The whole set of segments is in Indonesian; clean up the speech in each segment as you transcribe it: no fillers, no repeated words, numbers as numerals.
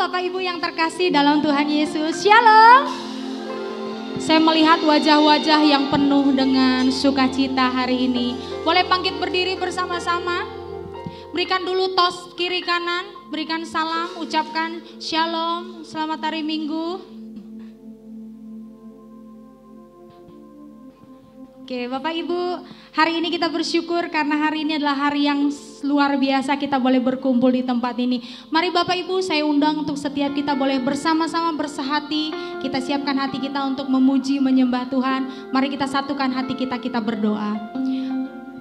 Bapak Ibu yang terkasih dalam Tuhan Yesus. Shalom. Saya melihat wajah-wajah yang penuh dengan sukacita hari ini. Boleh bangkit berdiri bersama-sama. Berikan dulu tos kiri kanan, berikan salam, ucapkan shalom, selamat hari Minggu. Oke, Bapak Ibu, hari ini kita bersyukur karena hari ini adalah hari yang luar biasa kita boleh berkumpul di tempat ini. Mari Bapak Ibu, saya undang untuk setiap kita boleh bersama-sama bersehati. Kita siapkan hati kita untuk memuji, menyembah Tuhan. Mari kita satukan hati kita, kita berdoa.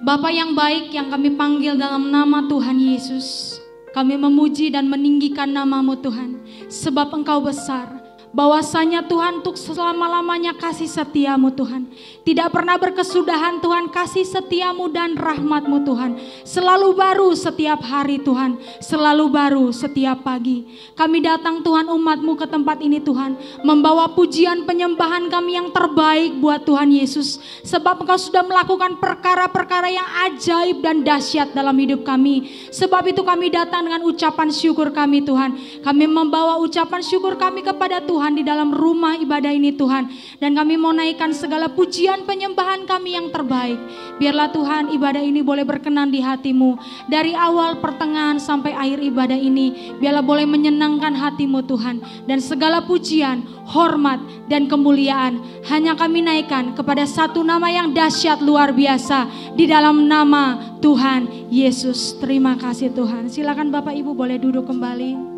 Bapa yang baik yang kami panggil dalam nama Tuhan Yesus, kami memuji dan meninggikan nama-Mu Tuhan, sebab Engkau besar. Bahwasanya Tuhan untuk selama-lamanya kasih setia-Mu Tuhan. Tidak pernah berkesudahan Tuhan, kasih setia-Mu dan rahmat-Mu Tuhan. Selalu baru setiap hari Tuhan, selalu baru setiap pagi. Kami datang Tuhan umat-Mu ke tempat ini Tuhan, membawa pujian penyembahan kami yang terbaik buat Tuhan Yesus. Sebab Engkau sudah melakukan perkara-perkara yang ajaib dan dahsyat dalam hidup kami. Sebab itu kami datang dengan ucapan syukur kami Tuhan. Kami membawa ucapan syukur kami kepada Tuhan di dalam rumah ibadah ini Tuhan. Dan kami mau naikkan segala pujian penyembahan kami yang terbaik. Biarlah Tuhan ibadah ini boleh berkenan di hati-Mu. Dari awal pertengahan sampai akhir ibadah ini, biarlah boleh menyenangkan hati-Mu Tuhan. Dan segala pujian, hormat dan kemuliaan hanya kami naikkan kepada satu nama yang dahsyat luar biasa, di dalam nama Tuhan Yesus. Terima kasih Tuhan. Silakan Bapak Ibu boleh duduk kembali.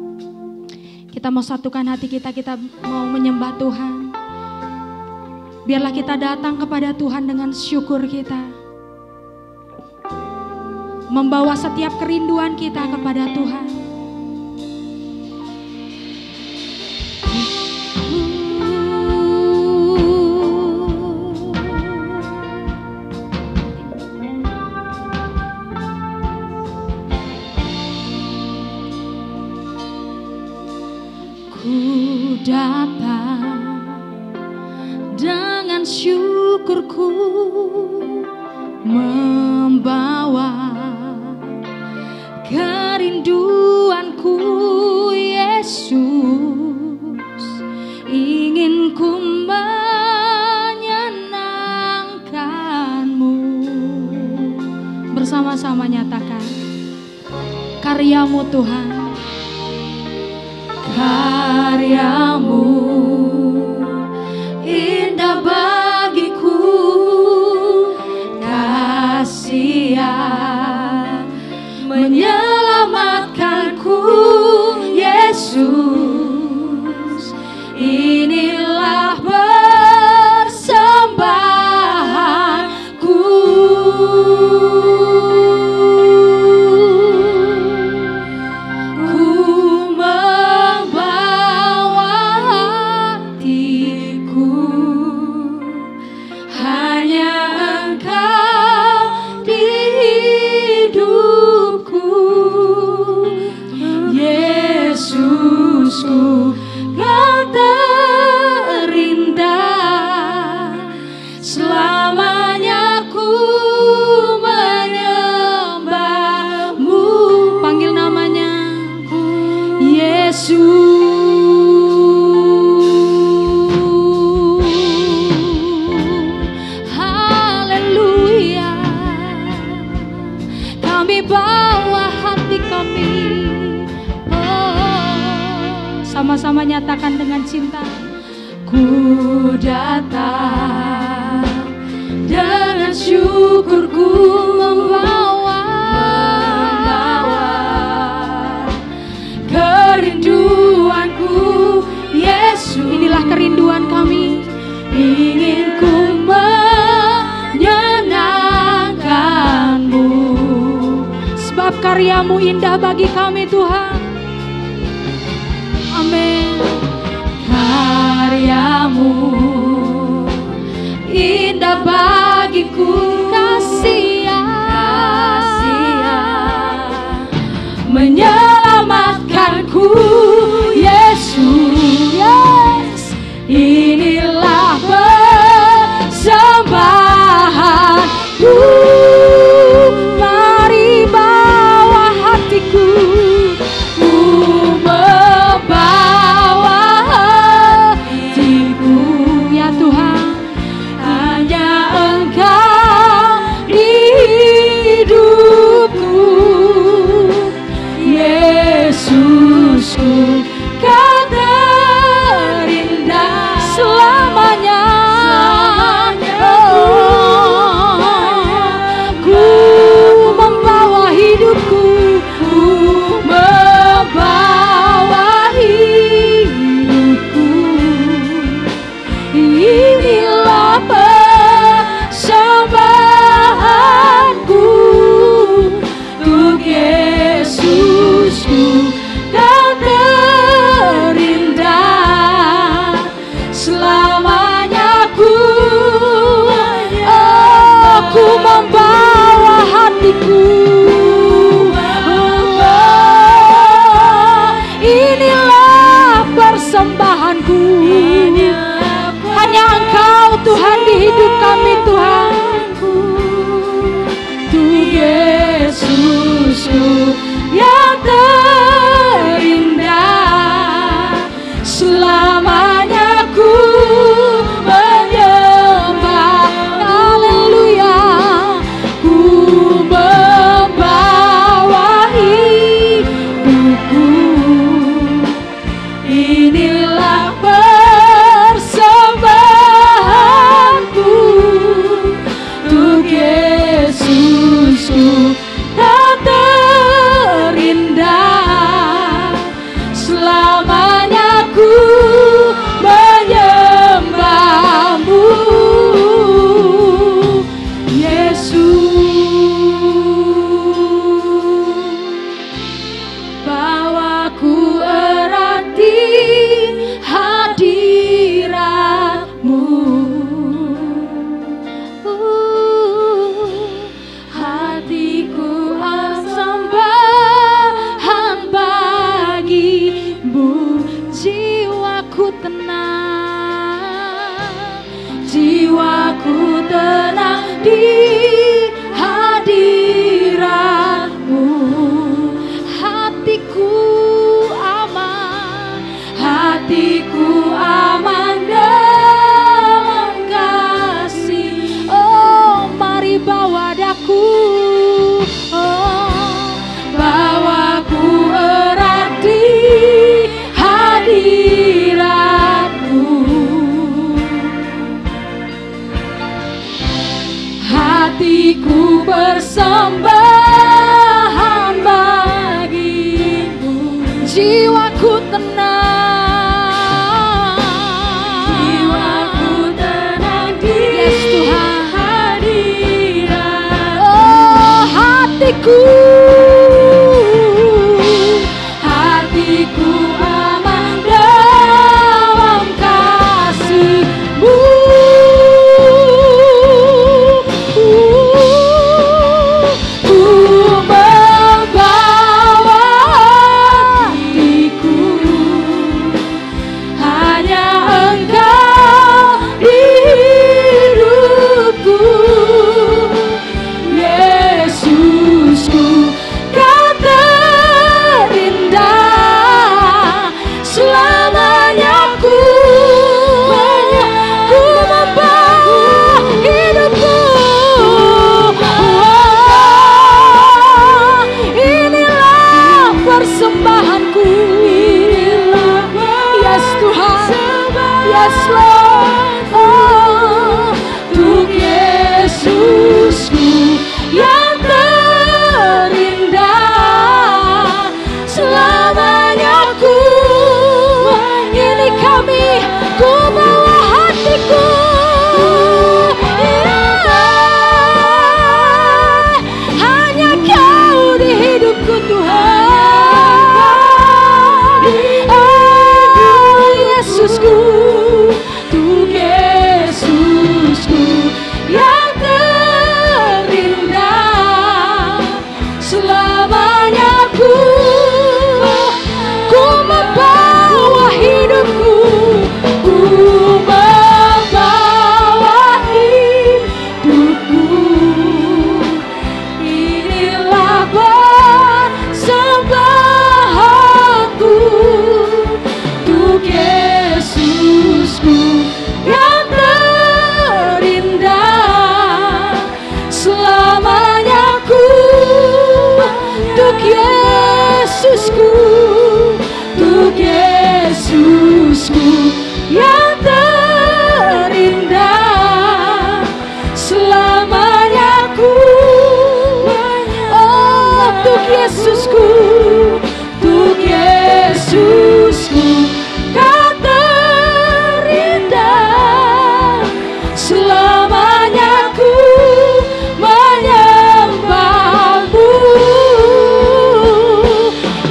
Kita mau satukan hati kita, kita mau menyembah Tuhan. Biarlah kita datang kepada Tuhan dengan syukur kita. Membawa setiap kerinduan kita kepada Tuhan. Ku datang dengan syukurku, membawa kerinduanku Yesus, ingin ku menyenangkan-Mu. Bersama-sama nyatakan karya-Mu Tuhan. Karya-Mu indah bagiku, kasih-Nya menyelamatkanku Yesus. Inilah persembahanku. Kau terindah, selamanya ku menyembah-Mu. Panggil namanya Yesus. Haleluya. Kami bawa hati kami. Sama-sama nyatakan dengan cinta. Ku datang dengan syukurku, membawa kerinduanku Yesus. Inilah kerinduan kami, ingin ku menyenangkan-Mu. Sebab karya-Mu indah bagi kami Tuhan. Amin. Karya-Mu indah bagiku, kasih-Nya menyelamatkanku Yesus. Inilah persembahanku. Mari bawa hatiku, ku membawa membawa hatiku. Inilah persembahanku. Hanya Engkau Tuhan di hidup kami Tuhan. Untuk Yesusku yang terindah, selamanya ku menyembah. Haleluya. Ku membawa hidupku. Inilah persembahanku untuk Yesusku tak terindah, selamanya ku menyembahmu Yesus. Bawaku erat di hadiratmu, hatiku persembahan bagimu. Jiwaku tenang, jiwaku tenang di hadiratmu. Hatiku aman, hatiku aman dalam kasih. Oh, mari bawa daku, oh, bawaku erat di hadiratmu. Hatiku persembahan bagimu. Jiwaku tenang, jiwaku tenang di hadirat. Oh, hatiku, hatiku aman dalam kasih-Mu. Ku membawa hatiku, hanya Engkau di hidupku. Yesusku Kau terindah, selamanya ku membawa hidupku. Inilah persembahanku. Yes Tuhan, yes Lord. Oh, untuk Yesusku yang terindah, selamanya ku. Ini kami, ku bawa hatiku. Hanya Kau di hidupku Tuhan. Oh Yesusku, untuk Yesusku yang terindah, selamanya ku membawa hidupku. Ku membawa hidupku. Inilah persembahanku untuk Yesusku yang terindah, selamanya ku. Untuk Yesusku, untuk Yesusku yang terindah, selamanya ku. Oh, untuk Yesusku, untuk Yesusku Kau terindah, selamanya ku menyembahmu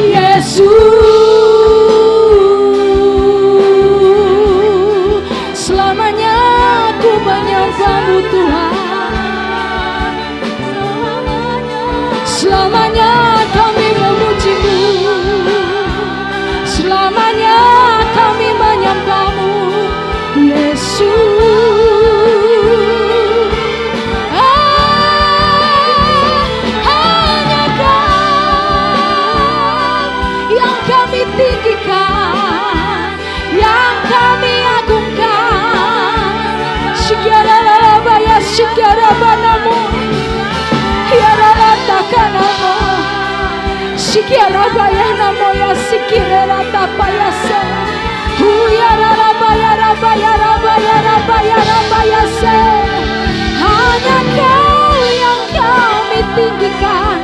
Yesus. Selamanya ku menyembahmu Tuhan. Shikiarabaya namoya sikirera tapaya se. Huyarabaya rabaya rabaya rabaya rabaya se. Hanya Kau yang kami tinggikan.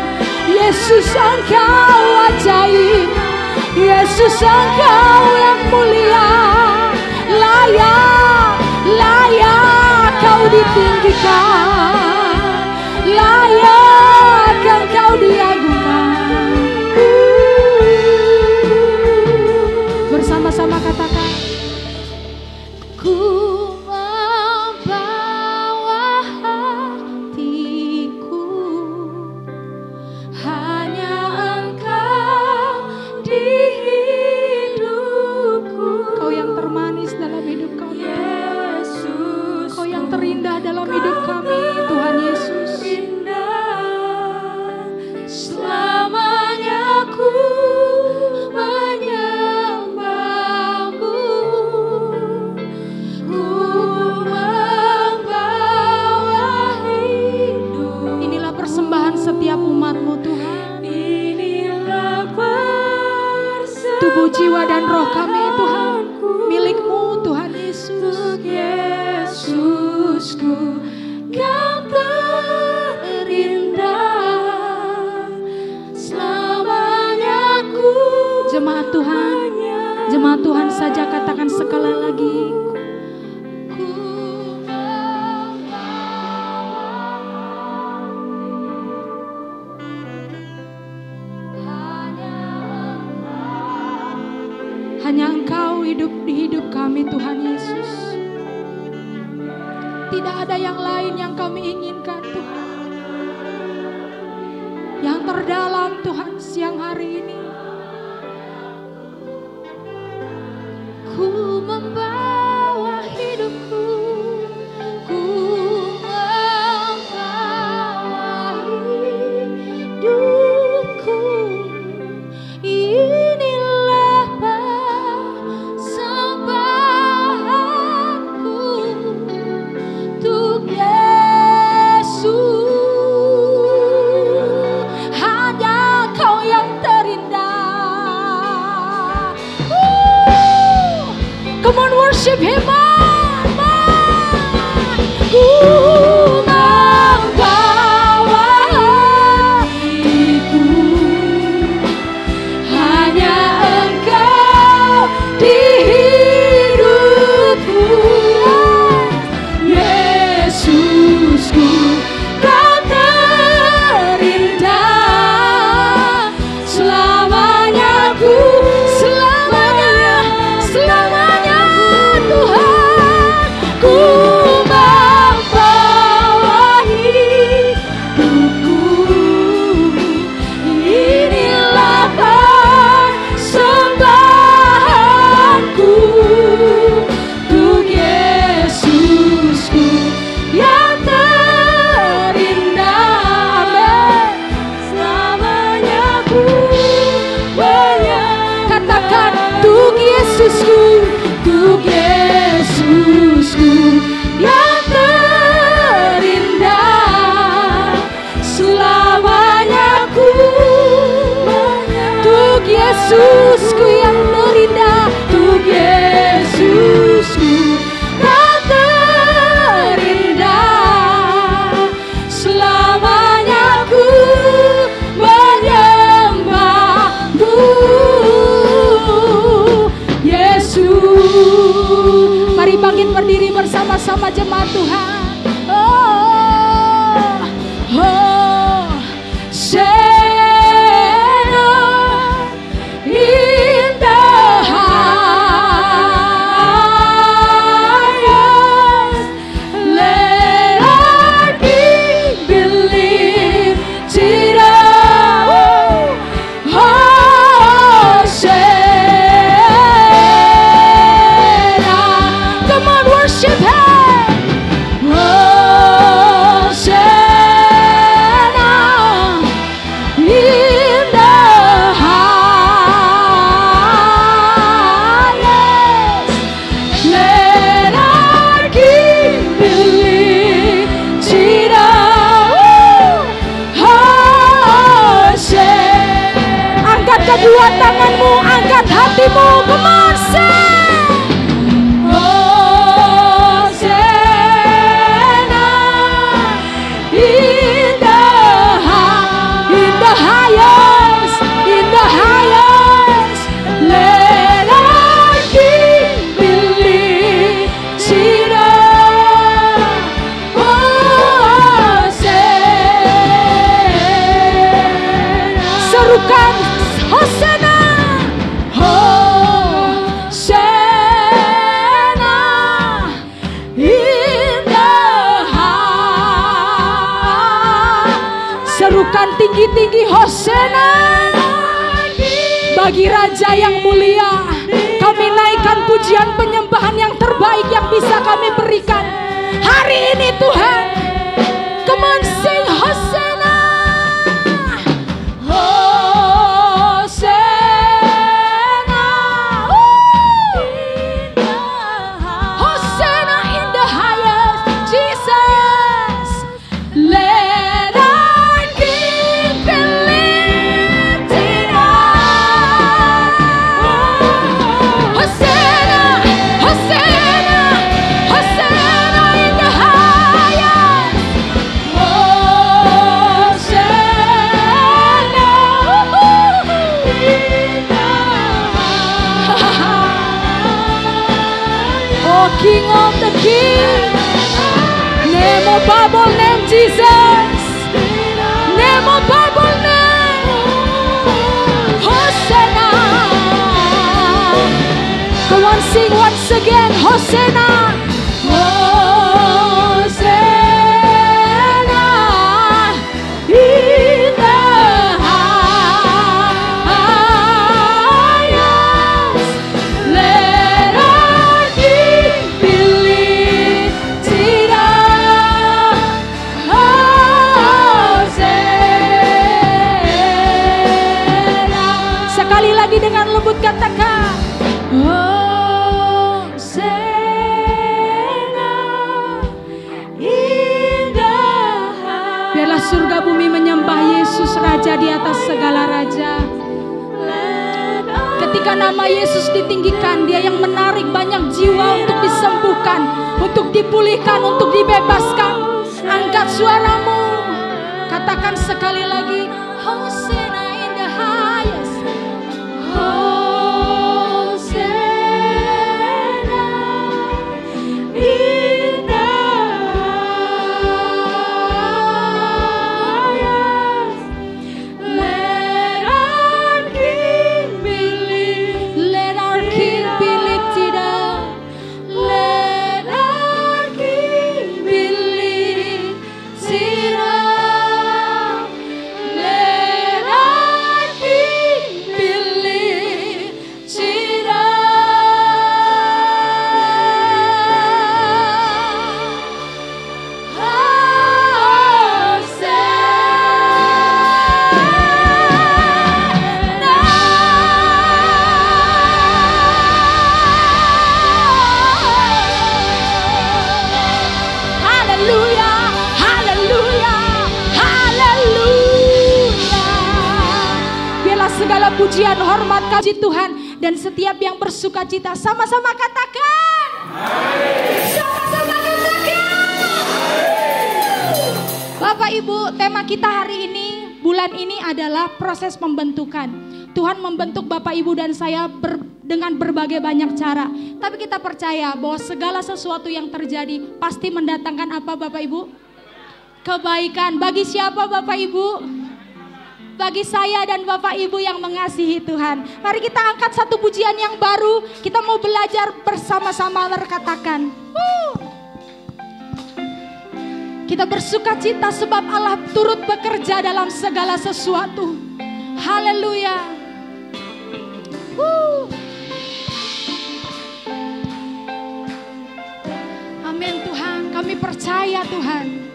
Yesus Engkau ajaib. Yesus Engkau yang mulia. Layak, layak Kau ditinggikan. Layak Engkau diagungkan. Bersama-sama katakan, ku membawa hatiku, hanya Engkau di hidupku. Kau yang termanis dalam hidup kami, Yesus. Kau yang terindah dalam hidup kami, Tuhan Yesus. Selamanya ku menyembahmu, ku membawa hidup. Inilah persembahan setiap umat-Mu Tuhan. Inilah persembahan tubuh, jiwa dan roh kami Tuhan, milik-Mu Tuhan Yesus. Yesusku, Kau terindah. Selamanya ku. Jemaat Tuhan, jemaat Tuhan saja katakan sekali lagi. Ku hanya Engkau hidup di hidup kami Tuhan Yesus. Tidak ada yang lain yang kami inginkan Tuhan. Yang terdalam Tuhan siang hari ini, ku membawa hidupku, ku membawa hidupku. Inilah persembahanku untuk Yesus. Hanya Kau yang terindah. Come on, worship Him, man. Ku membawa hatiku, hanya Engkau di hidupku. Yesusku, Kau terindah. Selamanya ku, selamanya, selamanya Tuhan, ku membawa hidupku. Inilah persembahanku untuk Yesusku yang terindah. Amin. Selamanya ku katakan untuk Yesusku, untuk Yesusku yang terindah. Selamanya ku untuk Yesusku yang terindah, untuk Yesusku yang terindah. Selamanya ku menyembahmu, Yesus. Mari bangkit berdiri bersama-sama jemaat Tuhan. In the highest, let our King be lifted up. Hosanna. Come on, worship Him. kedua tanganmu, angkat hatimu. Come on, sing. Hosanna in the highest, in the highest. Let our King be lifted up. Hosanna. Serukan Hosanna. Hosanna in the high. Serukan tinggi-tinggi Hosanna bagi Raja yang mulia. Kami naikkan pujian penyembahan yang terbaik yang bisa kami berikan hari ini, Tuhan. Come on, sing Hosanna. Hosanna. Hosanna in the highest, Jesus. Let our King be lifted up. Hosanna, Hosanna, Hosanna in the highest. Hosanna in the highest. Oh, King of the King. Name above all name, Jesus. Name above all name. Hosanna. Come on, sing once again. Hosanna. Hosanna in the highest. Let our King be lifted up. Hosanna. Sekali lagi dengan lembut katakan Hosanna in the highest. Biarlah surga bumi menyembah Yesus Raja di atas segala raja. Ketika nama Yesus ditinggikan, Dia yang menarik banyak jiwa untuk disembuhkan, untuk dipulihkan, untuk dibebaskan. Angkat suaramu, katakan sekali lagi Hosanna in the highest. Hosanna in the highest. Let our King be lifted up. Let our King be lifted up. Let our King be lifted up. Haleluya, haleluya, haleluya. Biarlah segala pujian, hormat, kasih Tuhan dan setiap yang bersuka cita sama-sama katakan. Sama-sama katakan. Bapak Ibu, tema kita hari ini, bulan ini adalah proses pembentukan. Tuhan membentuk Bapak Ibu dan saya dengan berbagai banyak cara. Tapi kita percaya bahwa segala sesuatu yang terjadi pasti mendatangkan apa Bapak Ibu? Kebaikan. Bagi siapa Bapak Ibu? Bagi saya dan Bapak Ibu yang mengasihi Tuhan. Mari kita angkat satu pujian yang baru. Kita mau belajar bersama-sama berkatakan. Kita bersuka cita sebab Allah turut bekerja dalam segala sesuatu. Haleluya. Amin Tuhan, kami percaya Tuhan.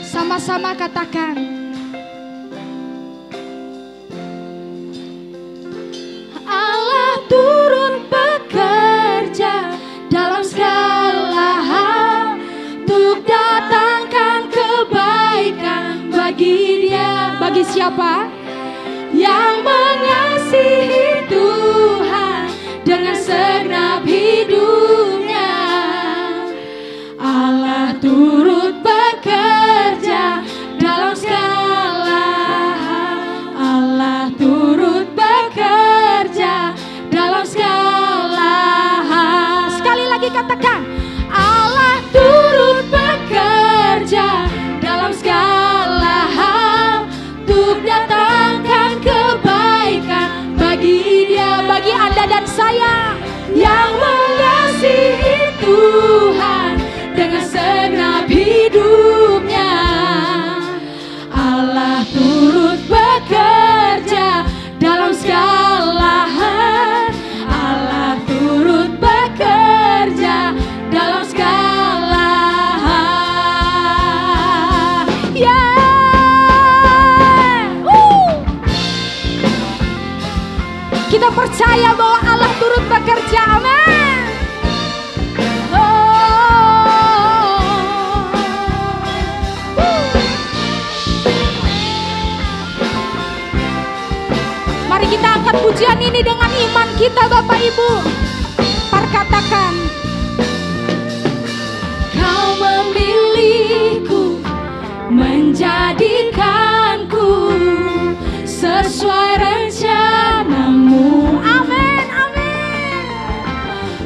Sama-sama katakan. Allah turut bekerja dalam segala hal untuk datangkan kebaikan bagi Dia. Bagi siapa? yang mengasihi Tuhan dengan segenap hidupnya. Allah turut bekerja dalam segala hal. Allah turut bekerja dalam segala hal. Sekali lagi katakan, Allah turut bekerja dalam segala hal untuk datangkan kebaikan bagi Dia, bagi Anda dan saya yang mengasihi Tuhan dengan segenap hidupnya. Allah turut bekerja dalam segala hal. Allah turut bekerja dalam segala hal. Kita percaya bahwa Allah turut bekerja. Amin. Mari kita angkat pujian ini dengan iman kita, Bapak Ibu. Perkatakan, Kau memilihku, menjadikanku sesuai rencanamu. Amin, amin.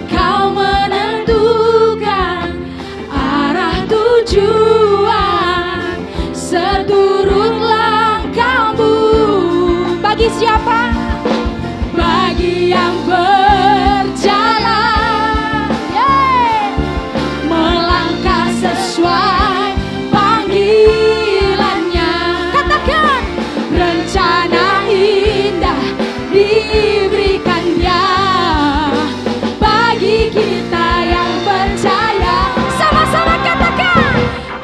Kau menentukan arah tujuan seturut langkahmu. Bagi siapa? Bagi yang berjalan, melangkah sesuai panggilannya. Katakan, rencana indah diberikannya bagi kita yang percaya. Sama-sama katakan,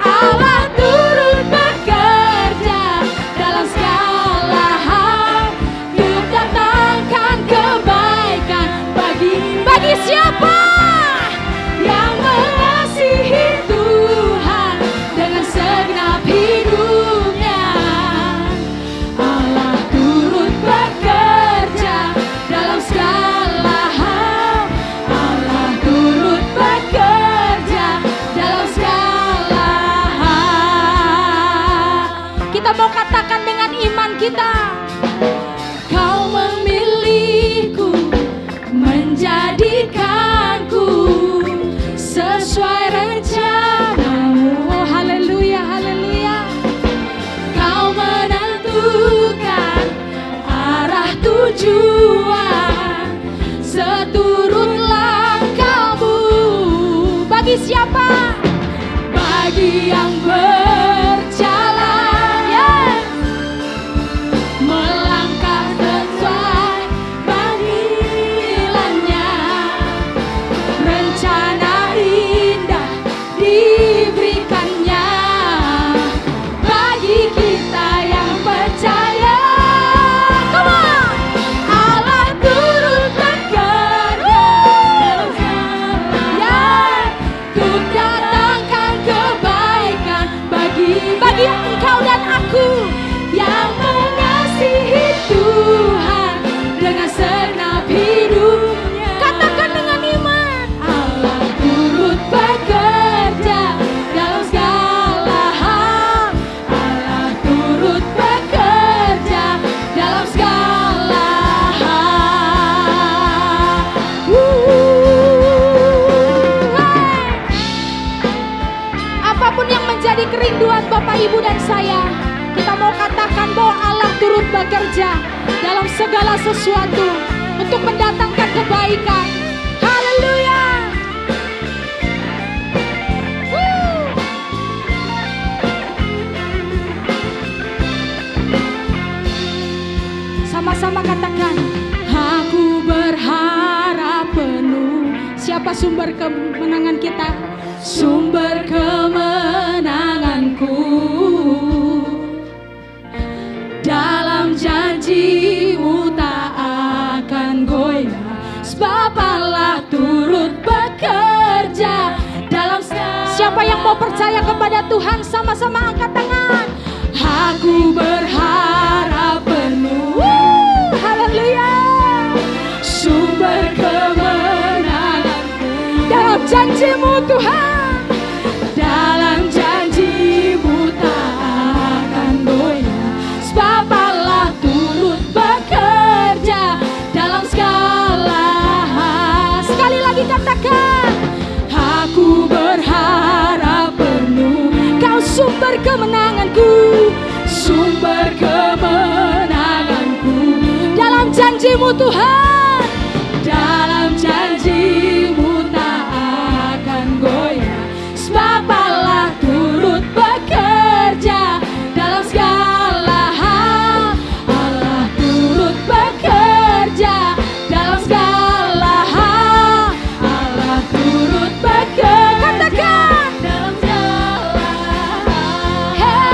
Allah turut bekerja dalam segala hal untuk datangkan kebaikan bagi siapa yang mengasihi Tuhan dengan segenap hidupnya. Allah turut bekerja dalam segala hal. Allah turut bekerja dalam segala hal. Kita mau katakan dengan iman kita, Kau memilihku, menjadikanku sesuai rencanamu. Oh, haleluya, haleluya. Kau menentukan arah tujuan seturut langkahmu. Bagi siapa? Bagi yang berjalan, melangkah sesuai panggilannya. Rencana indah diberikannya bagi kita yang percaya. Come on! Allah turut bekerja untuk datangkan kebaikan bagi engkau dan aku yang mengasihi Tuhan dengan segenap hidupnya. Katakan dengan iman, Allah turut bekerja dalam segala hal. Allah turut bekerja dalam segala hal. Apapun yang menjadi kerinduan Bapak, Ibu, dan saya, kita mau katakan bahwa Allah turut bekerja dalam segala sesuatu untuk mendatangkan kebaikan. Haleluya. Sama-sama katakan, aku berharap penuh. Siapa sumber kemenangan kita? Sumber kemenanganku dalam janji-Mu tak akan goyah, sebab Allah turut bekerja dalam siapa yang mau percaya kepada Tuhan, sama-sama angkat tangan. Aku berharap penuh. kemenanganku, sumber kemenanganku. Dalam janji-Mu Tuhan, dalam janji-Mu tak akan goyah. Sebab Allah turut bekerja dalam segala hal. Allah turut bekerja dalam segala hal. Allah turut bekerja. Katakan dalam segala hal.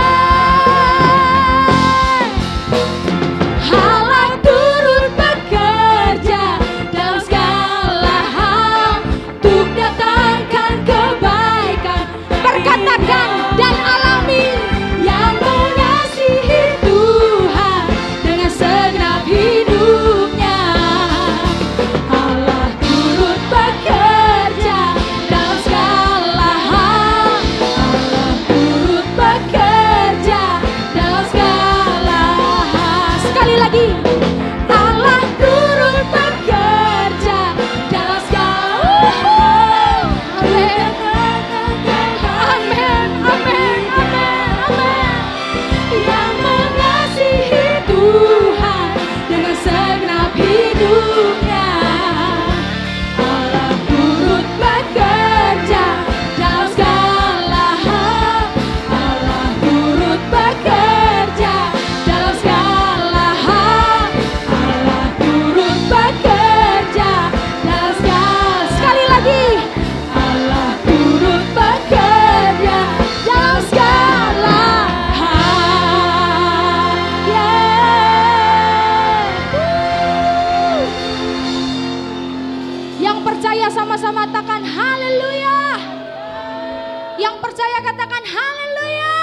Allah turut bekerja dalam segala hal untuk datangkan kebaikan. Perkatakan dan alami yang mengasihi Tuhan dengan segenap hidupnya. Allah turut bekerja dalam segala hal. Allah turut bekerja dalam segala hal. Sekali lagi, Allah turut bekerja dalam segala hal. Amin, amin, amin, amin. Yang mengasihi Tuhan dengan segenap hidupnya. Allah turut bekerja dalam segala hal. Allah turut bekerja dalam segala hal. Allah turut bekerja dalam segala. Sekali lagi, Allah turut bekerja dalam segala hal. Yang percaya sama-sama katakan haleluya. Yang percaya katakan haleluya.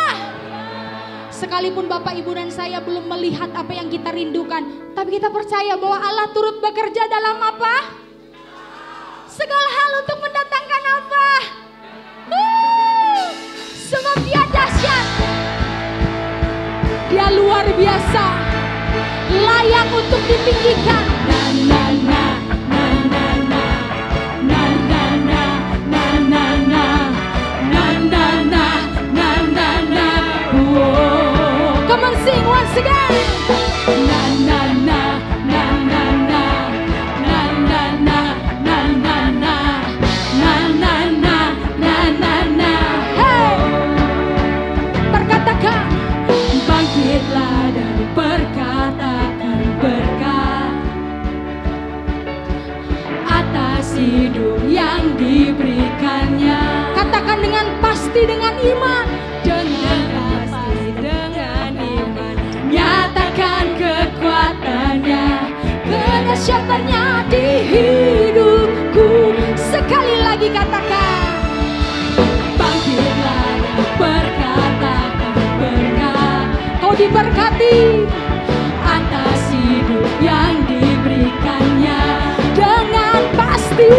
Sekalipun Bapak, Ibu, dan saya belum melihat apa yang kita rindukan, tapi kita percaya bahwa Allah turut bekerja dalam apa? Segala hal untuk mendatangkan apa? Sebab Dia dahsyat, Dia luar biasa, layak untuk ditinggikan. Na na na na na na na na na na na na na na na na na na. Whoa. Come on, sing once again. Na na na na na na na na na na na na na na na na na na. Hey, perkatakan, bangkitlah dan perkatakan berkat atas hidup yang diberikannya. Katakan dengan pasti, dengan iman, dengan pasti, dengan iman. Nyatakan kekuatannya, kedahsyatannya di hidupku. Sekali lagi katakan, bangkitlah dan perkatakan berkat. Kau diberkati atas hidup yang diberikannya. Dengan pasti,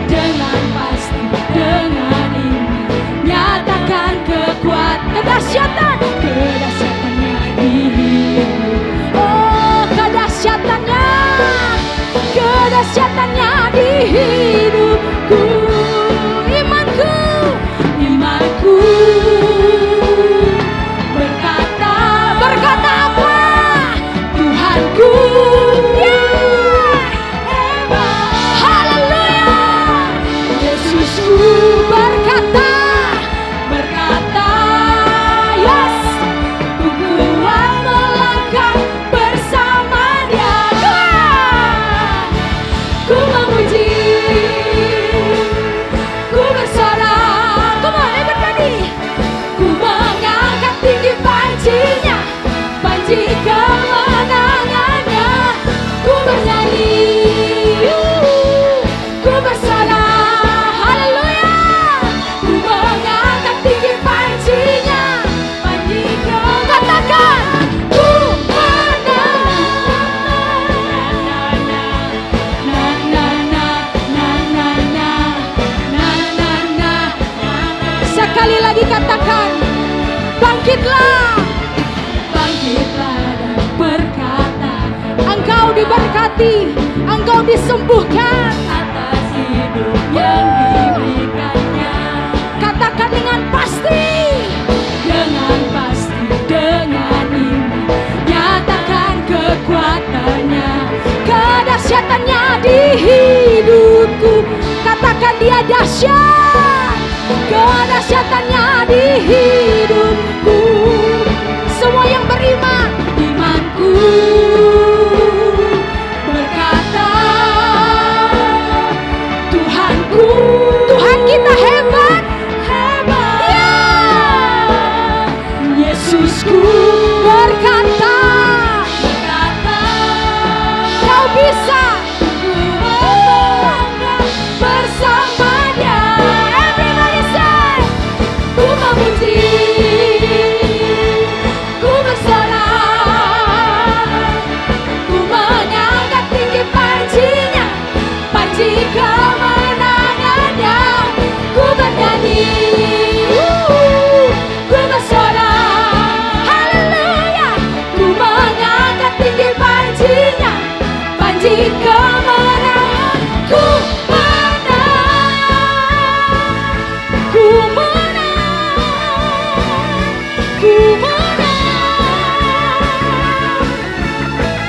dengan pasti, dengan iman. Nyatakan kekuatan, kedahsyatan, kedahsyatannya di hidup. Oh, kedahsyatannya, kedahsyatannya di hidupku. Imanku, imanku berkata, berkata apa? Tuhanku, haleluya. Yesusku berkata, berkata, yes, ku kuat melangkah bersama Dia. Ku memuji, ku bersorak. Come on, everybody. Ku mengangkat tinggi pancinya, panci kemenangannya. Ku bernyanyi, ku bersorak, haleluya. Ku mengangkat tinggi pancinya, panci kemenangan. Katakan, ku sekali lagi katakan, bangkitlah, bangkitlah dan berkata, engkau diberkati, engkau disembuhkan atas hidup yang diberikannya. Katakan dengan pasti, dengan dahsyat, kedahsyatannya di hidupku. Semua yang beriman, imanku berkata, Tuhanku, Tuhan kita hebat, hebat. Ya, Yesusku berkata, kau bisa bersamanya. Everybody say, ku memuji, ku bersorak, ku mengangkat tinggi panjinya, panji kemenangannya. Ku bernyanyi, ku bersorak, haleluya. Ku mengangkat tinggi panjinya, panji kemenangan. Ku ku menang.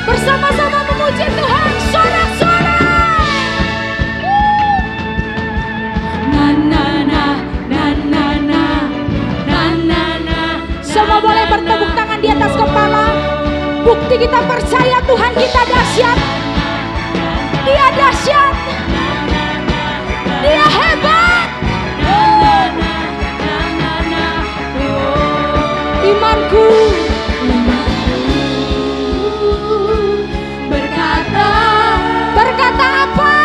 Bersama-sama memuji Tuhan, sorak-sorak. Na na na, na na na, na na na. Semua boleh bertepuk tangan di atas kepala. Bukti kita percaya Tuhan kita dahsyat. Dia dahsyat, Dia hebat. Imanku berkata, berkata apa?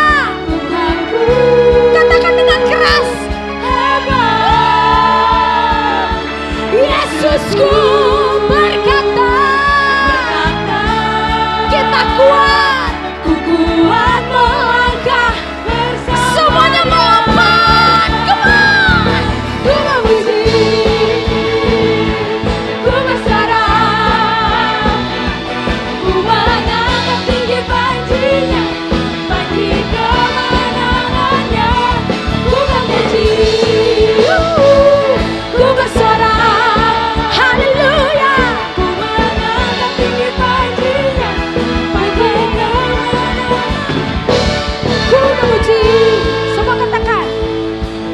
Tuhanku, katakan dengan keras, hebat. Yesusku berkata, kita kuat, ku kuat melangkah bersama. Semuanya melompat, come on. Ku memuji, ku bersorak, ku mengangkat tinggi panjinya, panji kemenangannya. Ku memuji, ku bersorak, haleluya. Ku mengangkat tinggi panjinya, panji kemenangannya. Ku memuji, semua katakan,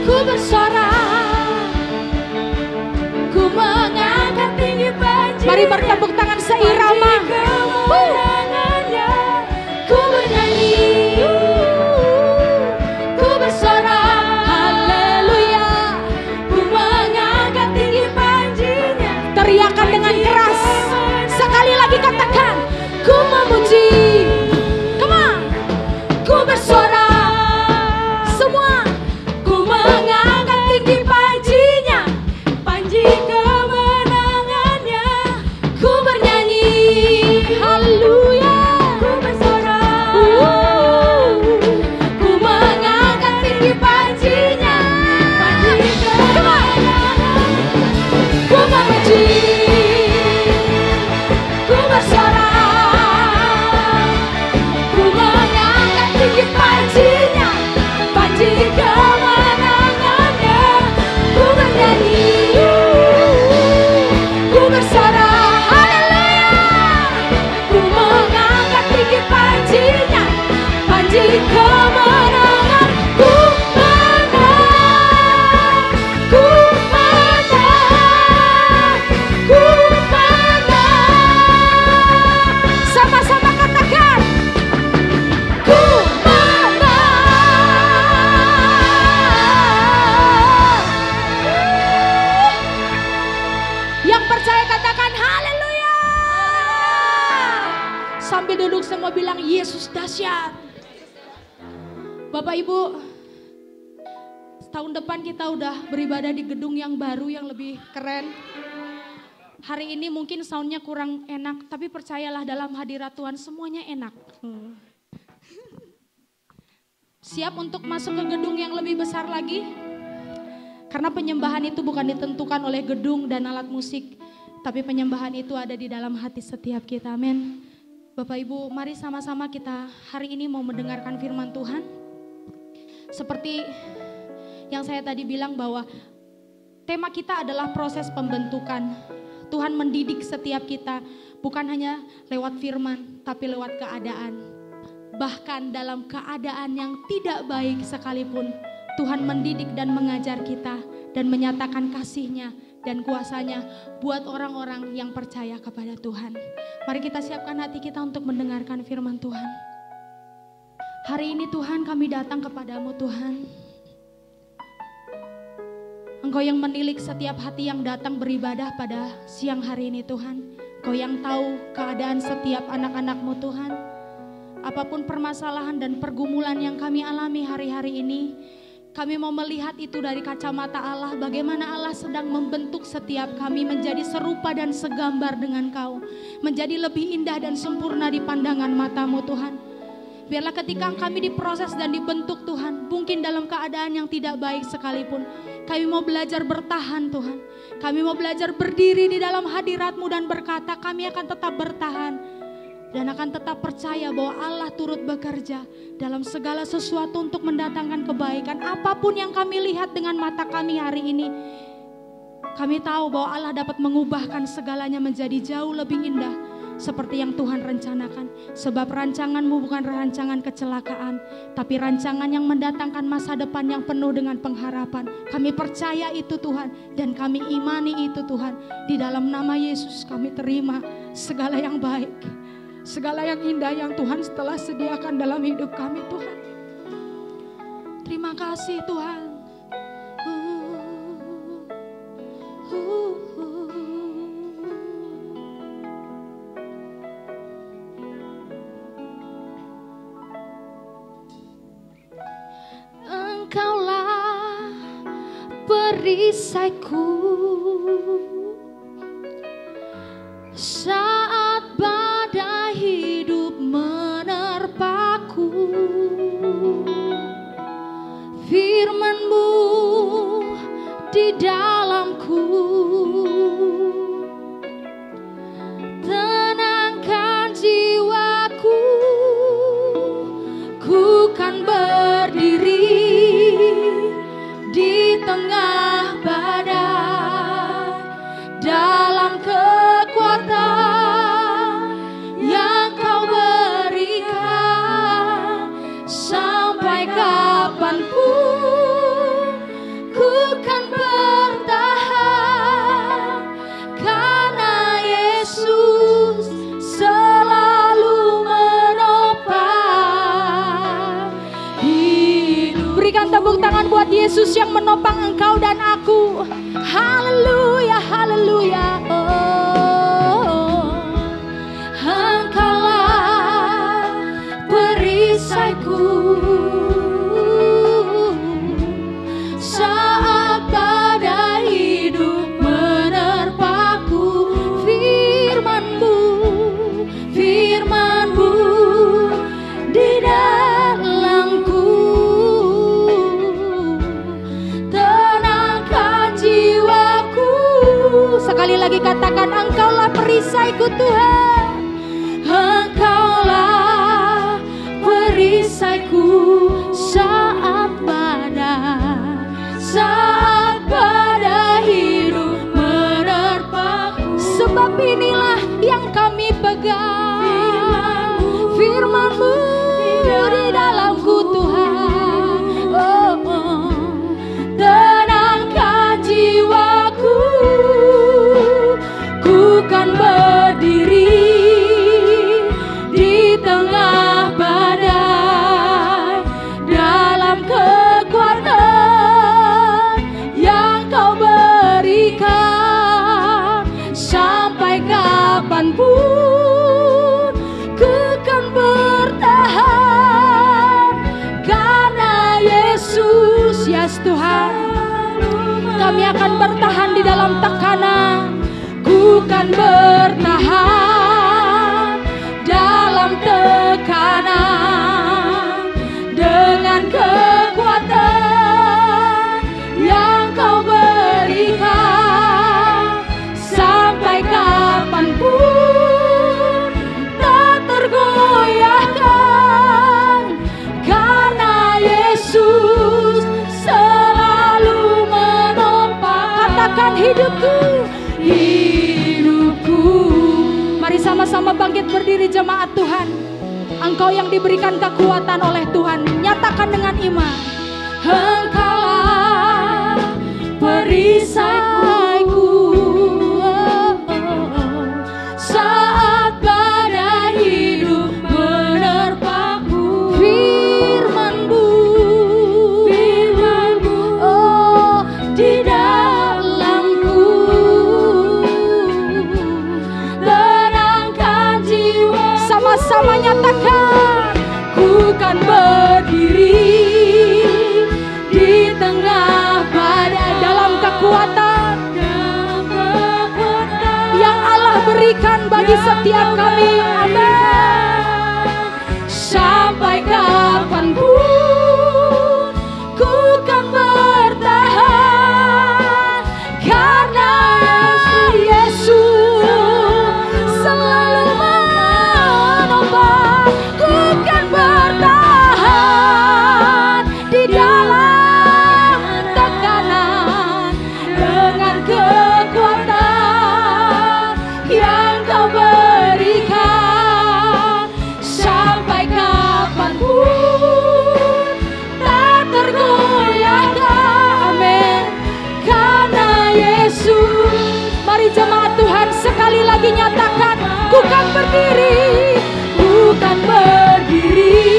ku bersorak, ku mengangkat tinggi panjinya. Mari bertepuk tangan seirama. Ku bernyanyi, ku bersorak, haleluya. Ku mengangkat tinggi panjinya. Teriakan dengan keras. Sekali lagi katakan, ku memuji. Come on. Ku bersorak, semua. Ku mengangkat tinggi panjinya, panji kemenangannya. Ku bernyanyi, haleluya. Ku bersorak, ku mengangkat tinggi panjinya, panji kemenangannya. Ku memuji, ku bersorak, ku mengangkat tinggi panjinya, panji kemenangannya. Ku bernyanyi, ku bersorak, haleluya. Ku mengangkat tinggi panjinya, panji kemenangan. Ku menang, ku menang, ku menang. Sama-sama katakan, ku menang. Yang percaya katakan haleluya. Sambil duduk semua bilang Yesus dahsyat. Bapak Ibu, tahun depan kita udah beribadah di gedung yang baru yang lebih keren. Hari ini mungkin soundnya kurang enak, tapi percayalah dalam hadirat Tuhan semuanya enak. Siap untuk masuk ke gedung yang lebih besar lagi? Karena penyembahan itu bukan ditentukan oleh gedung dan alat musik, tapi penyembahan itu ada di dalam hati setiap kita. Amin. Bapak Ibu, mari sama-sama kita hari ini mau mendengarkan firman Tuhan. Seperti yang saya tadi bilang bahwa tema kita adalah proses pembentukan. Tuhan mendidik setiap kita bukan hanya lewat firman, tapi lewat keadaan. Bahkan dalam keadaan yang tidak baik sekalipun, Tuhan mendidik dan mengajar kita dan menyatakan kasih-Nya dan kuasa-Nya buat orang-orang yang percaya kepada Tuhan. Mari kita siapkan hati kita untuk mendengarkan firman Tuhan. Hari ini Tuhan, kami datang kepadamu Tuhan. Engkau yang menilik setiap hati yang datang beribadah pada siang hari ini Tuhan. Engkau yang tahu keadaan setiap anak-anak-Mu Tuhan. Apapun permasalahan dan pergumulan yang kami alami hari-hari ini, kami mau melihat itu dari kacamata Allah. Bagaimana Allah sedang membentuk setiap kami menjadi serupa dan segambar dengan Kau. Menjadi lebih indah dan sempurna di pandangan mata-Mu Tuhan. Biarlah ketika kami diproses dan dibentuk Tuhan, mungkin dalam keadaan yang tidak baik sekalipun, kami mau belajar bertahan Tuhan. Kami mau belajar berdiri di dalam hadirat-Mu dan berkata kami akan tetap bertahan. Dan akan tetap percaya bahwa Allah turut bekerja dalam segala sesuatu untuk mendatangkan kebaikan. Apapun yang kami lihat dengan mata kami hari ini, kami tahu bahwa Allah dapat mengubahkan segalanya menjadi jauh lebih indah seperti yang Tuhan rencanakan. Sebab rancangan-Mu bukan rancangan kecelakaan, tapi rancangan yang mendatangkan masa depan yang penuh dengan pengharapan. Kami percaya itu Tuhan, dan kami imani itu Tuhan. Di dalam nama Yesus kami terima segala yang baik, segala yang indah yang Tuhan telah sediakan dalam hidup kami Tuhan. Terima kasih Tuhan. Engkaulah perisaiku saat badai hidup menerpaku. Firman-Mu di dalamku tenangkan jiwaku. Ku kan berdiri di tengah badai dalam kekuatan yang Kau berikan. Sampai kapanpun ku kan bertahan, karena Yesus selalu menopang hidup. Berikan tepuk tangan buat Yesus yang menopang engkau dan aku. Haleluya, haleluya. Oh, Engkaulah perisaiku saat badai hidup menerpaku. Firman-Mu, firman-Mu di dalamku tenangkan jiwaku. Sekali lagi katakan, Engkaulah perisaiku Tuhan. Engkaulah perisaiku saat badai hidup menerpaku. Sebab inilah yang kami pegang, firman-Mu di dalamku Tuhan. Oh, oh. Tenangkan jiwaku, ku kan berdiri di tengah badai dalam kekuatan yang Kau berikan. Sampai kapanpun ku kan bertahan, karena Yesus. Yes Tuhan, kami akan bertahan di dalam tekanan. Ku kan bertahan dalam tekanan dengan kekuatan yang Kau berikan. Sampai kapanpun tak tergoyahkan, karena Yesus selalu menopang. Katakan, hidupku, hidupku. Mari sama-sama bangkit berdiri jemaat Tuhan. Engkau yang diberikan kekuatan oleh Tuhan, nyatakan dengan iman. Engkaulah perisaiku saat badai hidup menerpaku. Firman-Mu oh di dalamku, tenangkan jiwa. Sama-sama nyatakan, ku kan berdiri di tengah badai dalam kekuatan yang Allah berikan bagi setiap kami. Amin. Sampai kapanpun ku kan bertahan, karena Yesus selalu menopang. Ku kan bertahan di dalam tekanan dengan kekuatan yang Kau berikan. Sampai kapanpun tak tergoyahkan. Amin. Karena Yesus. Mari jemaat Tuhan sekali lagi nyatakan, ku kan berdiri, ku kan berdiri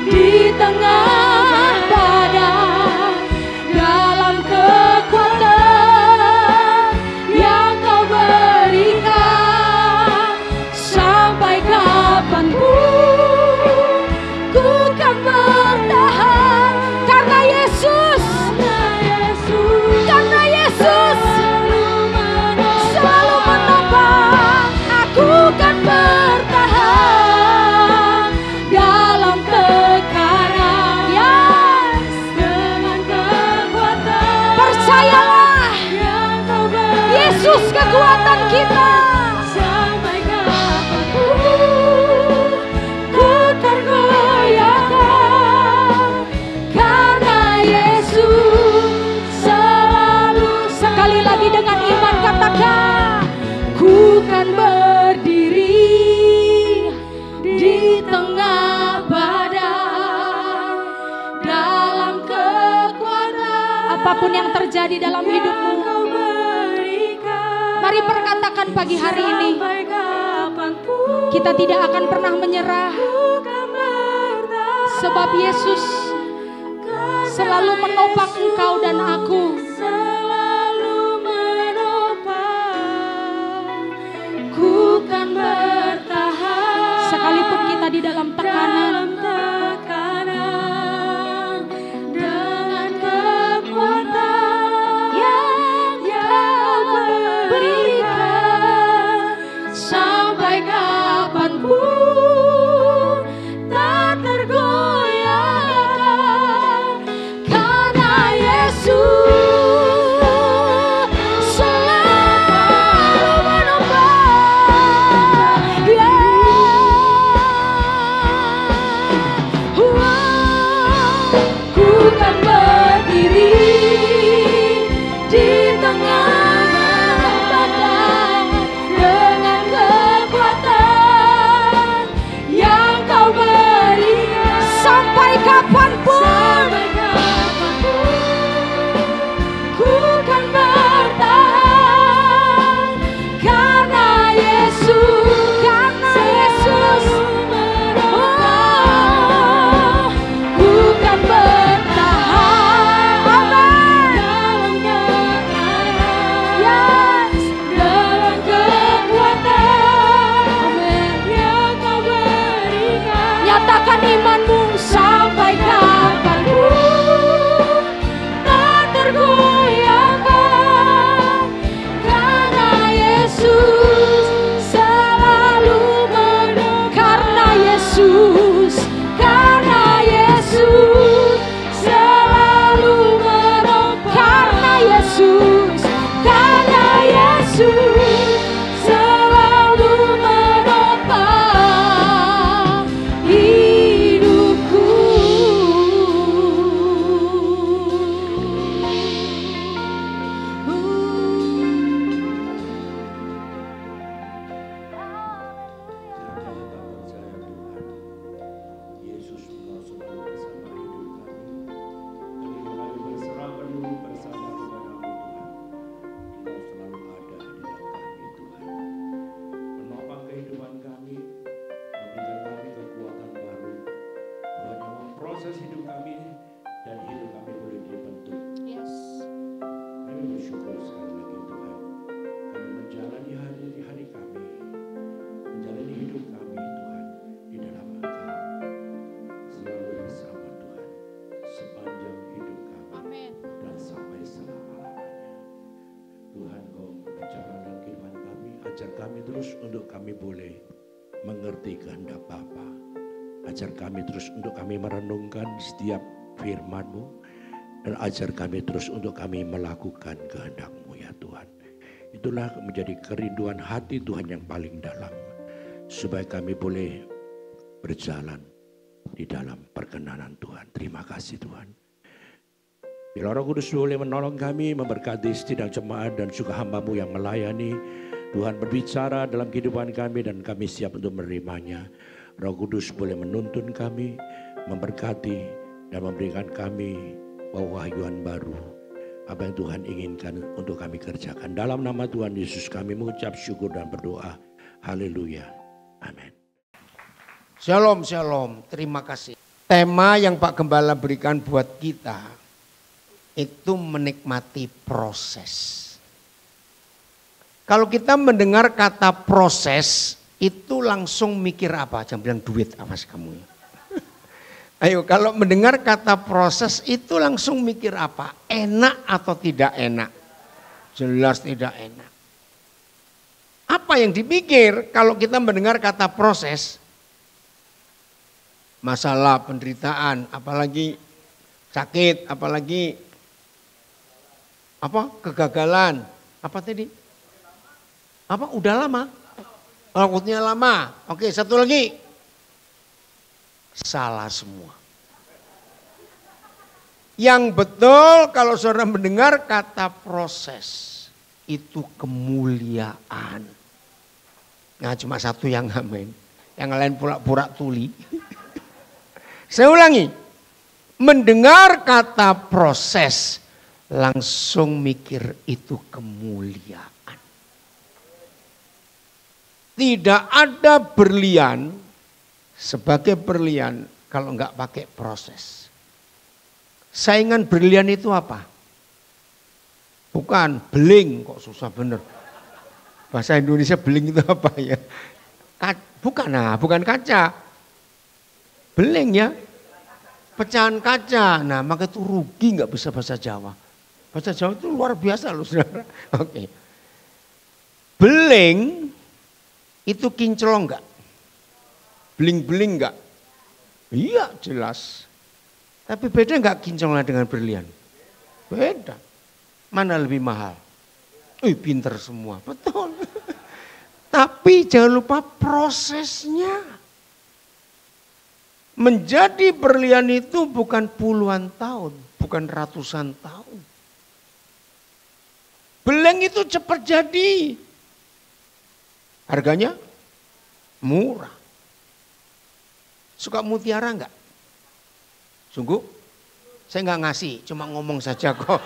di tengah badai dalam kekuatan yang Kau berikan. Sampai kapanpun ku kan bertahan, karena Yesus, karena Yesus selalu menopang. Aku kan bertahan dalam tekanan, yes, dengan kekuatan. Percayalah, Yesus kekuatan kita. Sampai kapanpun ku tergoyahkan, karena Yesus selalu. Sekali lagi dengan iman katakan, ku kan berdiri di tengah badai dalam kekuatan. Apapun yang terjadi dalam hidupmu, mari perkatakan pagi hari ini, kita tidak akan pernah menyerah, sebab Yesus selalu menopang engkau dan aku. Ku kan bertahan sekalipun kita di dalam tekanan, dengan kekuatan yang Kau berikan. Sampai kapanpun tak tergoyahkan, karena Yesus selalu menopang. Yeah. Ajar kami terus untuk kami boleh mengerti kehendak Bapa. Ajar kami terus untuk kami merenungkan setiap firman-Mu. Dan ajar kami terus untuk kami melakukan kehendak-Mu ya Tuhan. Itulah menjadi kerinduan hati Tuhan yang paling dalam. Supaya kami boleh berjalan di dalam perkenanan Tuhan. Terima kasih Tuhan. Bila Roh Kudus boleh menolong kami, memberkati setiap jemaat dan juga hamba-Mu yang melayani. Tuhan berbicara dalam kehidupan kami dan kami siap untuk menerimanya. Roh Kudus boleh menuntun kami, memberkati dan memberikan kami pewahyuan baru. Apa yang Tuhan inginkan untuk kami kerjakan. Dalam nama Tuhan Yesus kami mengucap syukur dan berdoa. Haleluya. Amin. Shalom, shalom. Terima kasih. Tema yang Pak Gembala berikan buat kita itu menikmati proses. Kalau kita mendengar kata proses itu langsung mikir apa? Jangan bilang duit, awas kamu. Ayo, kalau mendengar kata proses itu langsung mikir apa? Enak atau tidak enak? Jelas tidak enak. Apa yang dipikir kalau kita mendengar kata proses? Masalah, penderitaan, apalagi sakit, apalagi kegagalan. Apa tadi? Udah lama? Waktunya lama. Oke, satu lagi. Salah semua. Yang betul kalau saudara mendengar kata proses, itu kemuliaan. Nah, cuma satu yang amin. Yang lain pura-pura tuli. Saya ulangi. Mendengar kata proses, langsung mikir itu kemuliaan. Tidak ada berlian sebagai berlian kalau enggak pakai proses. Saingan berlian itu apa? Bukan beling, kok susah bener. Bahasa Indonesia beling itu apa ya? Bukan kaca. Beling ya. Pecahan kaca. Nah, maka itu rugi enggak bisa bahasa Jawa. Bahasa Jawa itu luar biasa loh saudara. Oke. Beling itu kinclong enggak? Beling-beling enggak? Iya jelas. Tapi beda enggak kinclongnya dengan berlian? Beda. Mana lebih mahal? Pinter semua, betul. Tapi jangan lupa prosesnya. Menjadi berlian itu bukan puluhan tahun, bukan ratusan tahun. Beling itu cepat jadi. Harganya murah. Suka mutiara enggak? Sungguh? Saya enggak ngasih, cuma ngomong saja kok.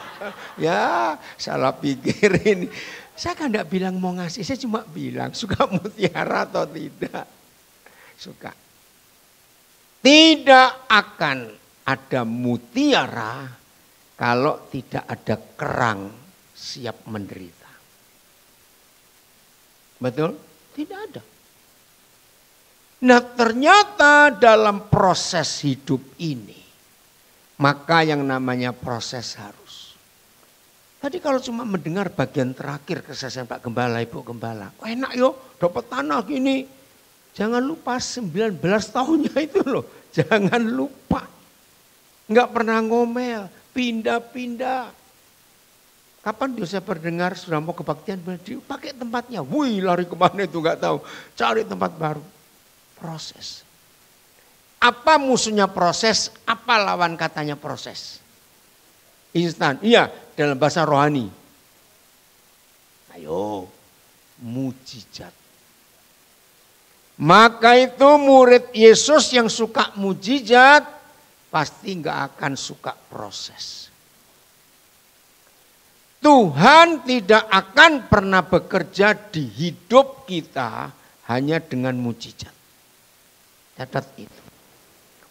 Ya salah pikir ini. Saya kan enggak bilang mau ngasih, saya cuma bilang suka mutiara atau tidak. Suka. Tidak akan ada mutiara kalau tidak ada kerang siap menderita. Betul? Tidak ada. Nah ternyata dalam proses hidup ini, maka yang namanya proses harus. Tadi kalau cuma mendengar bagian terakhir kesaksian Pak Gembala, Ibu Gembala. Enak yo, dapat tanah gini. Jangan lupa 19 tahunnya itu loh. Jangan lupa. Enggak pernah ngomel, pindah-pindah. Kapan dia saya berdengar sudah mau kebaktian, pakai tempatnya. Wih lari kemana itu enggak tahu. Cari tempat baru. Proses. Apa musuhnya proses? Apa lawan katanya proses? Instan. Iya, dalam bahasa rohani. Ayo, mujizat. Maka itu murid Yesus yang suka mujizat pasti enggak akan suka proses. Tuhan tidak akan pernah bekerja di hidup kita hanya dengan mujizat. Catat itu.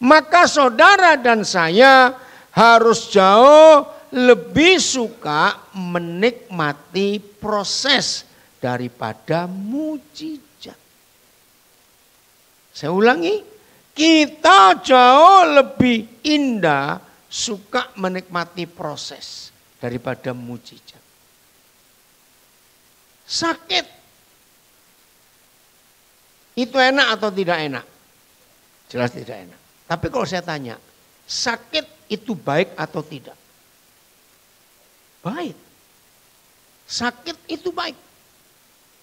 Maka saudara dan saya harus jauh lebih suka menikmati proses daripada mujizat. Saya ulangi, kita jauh lebih indah suka menikmati proses daripada mujizat. Sakit, Itu enak atau tidak enak? Jelas tidak enak. Tapi kalau saya tanya, sakit itu baik atau tidak? Baik. Sakit itu baik.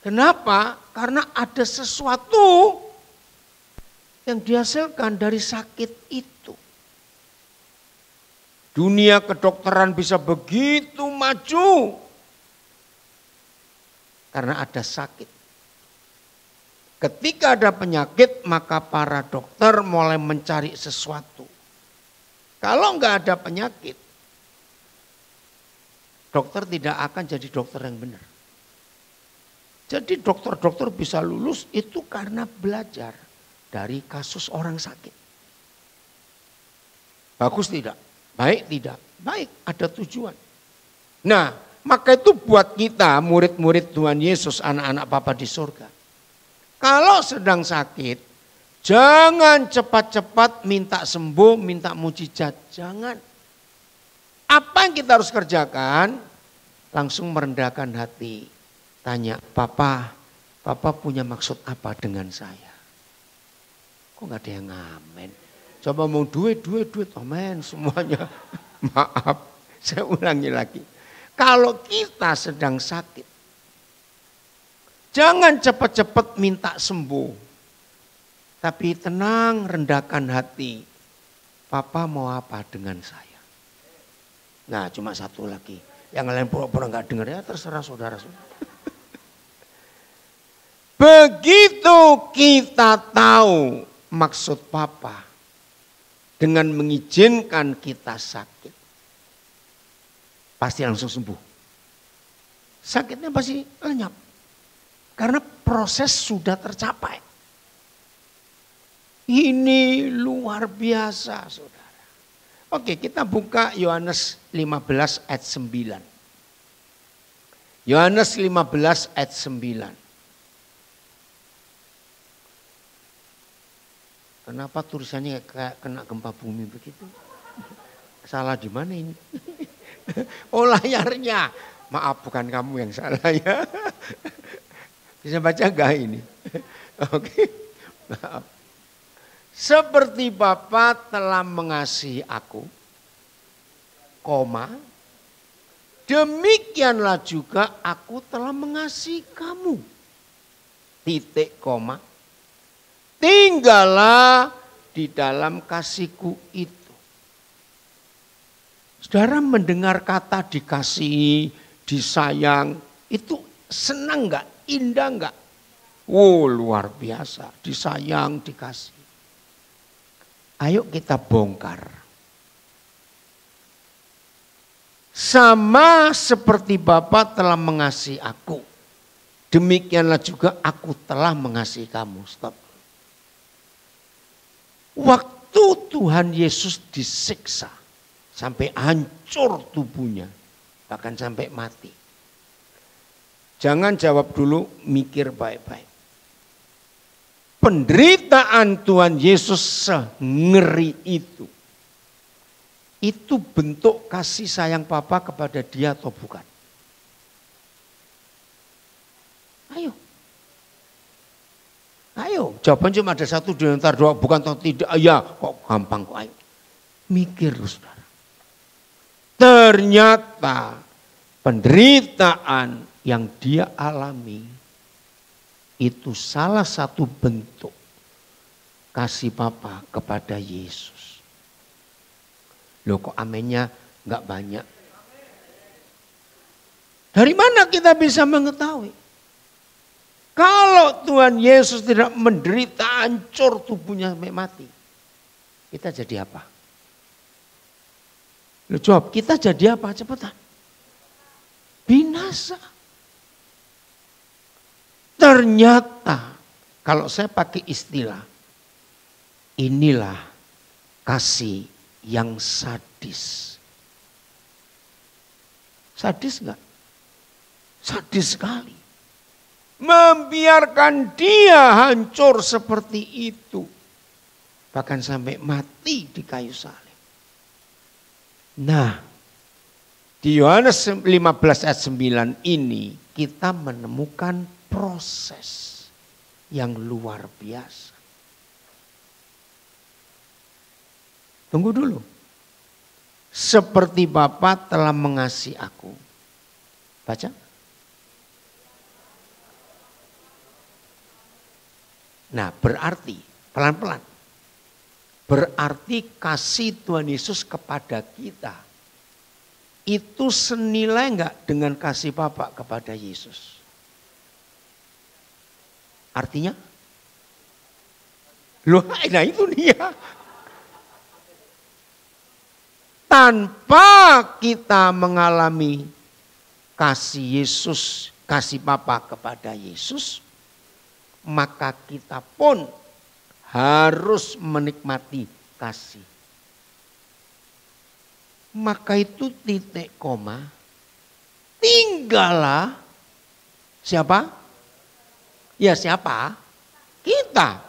Kenapa? Karena ada sesuatu yang dihasilkan dari sakit itu. Dunia kedokteran bisa begitu maju karena ada sakit. Ketika ada penyakit, maka para dokter mulai mencari sesuatu. Kalau enggak ada penyakit, dokter tidak akan jadi dokter yang benar. Jadi dokter-dokter bisa lulus itu karena belajar dari kasus orang sakit. Bagus tidak? Baik tidak? Baik, ada tujuan. Nah, maka itu buat kita murid-murid Tuhan Yesus, anak-anak Bapa di surga. Kalau sedang sakit, jangan cepat-cepat minta sembuh, minta mujizat. Jangan. Apa yang kita harus kerjakan? Langsung merendahkan hati. Tanya, Papa punya maksud apa dengan saya? Kok gak ada yang ngamen? Coba mau duit, amen semuanya. Maaf, saya ulangi lagi. Kalau kita sedang sakit, jangan cepat-cepat minta sembuh. Tapi tenang, rendahkan hati. Papa mau apa dengan saya? Nah, cuma satu lagi. Yang lain pura-pura gak dengar, ya terserah saudara. Begitu kita tahu maksud Papa dengan mengizinkan kita sakit, pasti langsung sembuh. Sakitnya pasti lenyap. Karena proses sudah tercapai. Ini luar biasa, saudara. Oke, kita buka Yohanes 15 ayat 9. Yohanes 15 ayat 9. Kenapa tulisannya kayak kena gempa bumi begitu? Salah di mana ini? Oh, layarnya. Maaf, bukan kamu yang salah ya. Bisa baca gak ini? Oke. Maaf. Seperti Bapa telah mengasihi aku, koma, demikianlah juga aku telah mengasihi kamu. Titik, koma. Tinggallah di dalam kasihku itu. Saudara mendengar kata dikasihi, disayang, itu senang gak? Indah gak? Oh, luar biasa, disayang, dikasih. Ayo kita bongkar. Sama seperti Bapa telah mengasihi aku, demikianlah juga aku telah mengasihi kamu. Stop. Waktu Tuhan Yesus disiksa sampai hancur tubuhnya, bahkan sampai mati. Jangan jawab dulu, mikir baik-baik. Penderitaan Tuhan Yesus sengeri itu bentuk kasih sayang Bapa kepada dia atau bukan? Ayo, jawaban cuma ada satu di antara dua, bukan atau tidak. Ya, kok gampang kok. Ayo. Mikir, saudara. Ternyata penderitaan yang dia alami itu salah satu bentuk kasih Bapa kepada Yesus. Loh, kok amennya enggak banyak? Dari mana kita bisa mengetahui? Kalau Tuhan Yesus tidak menderita hancur tubuhnya sampai mati, kita jadi apa? Lu jawab, kita jadi apa? Cepetan. Binasa. Ternyata kalau saya pakai istilah, inilah kasih yang sadis. Sadis enggak? Sadis sekali. Membiarkan dia hancur seperti itu. Bahkan sampai mati di kayu salib. Nah, di Yohanes 15 ayat 9 ini kita menemukan proses yang luar biasa. Tunggu dulu. Seperti Bapa telah mengasihi aku. Baca. Nah, berarti pelan-pelan. Berarti kasih Tuhan Yesus kepada kita itu senilai enggak dengan kasih Bapa kepada Yesus? Artinya? Loh, nah itu dia. Tanpa kita mengalami kasih Yesus, kasih Bapa kepada Yesus, maka kita pun harus menikmati kasih. Maka itu titik koma, tinggallah siapa? Ya siapa? Kita.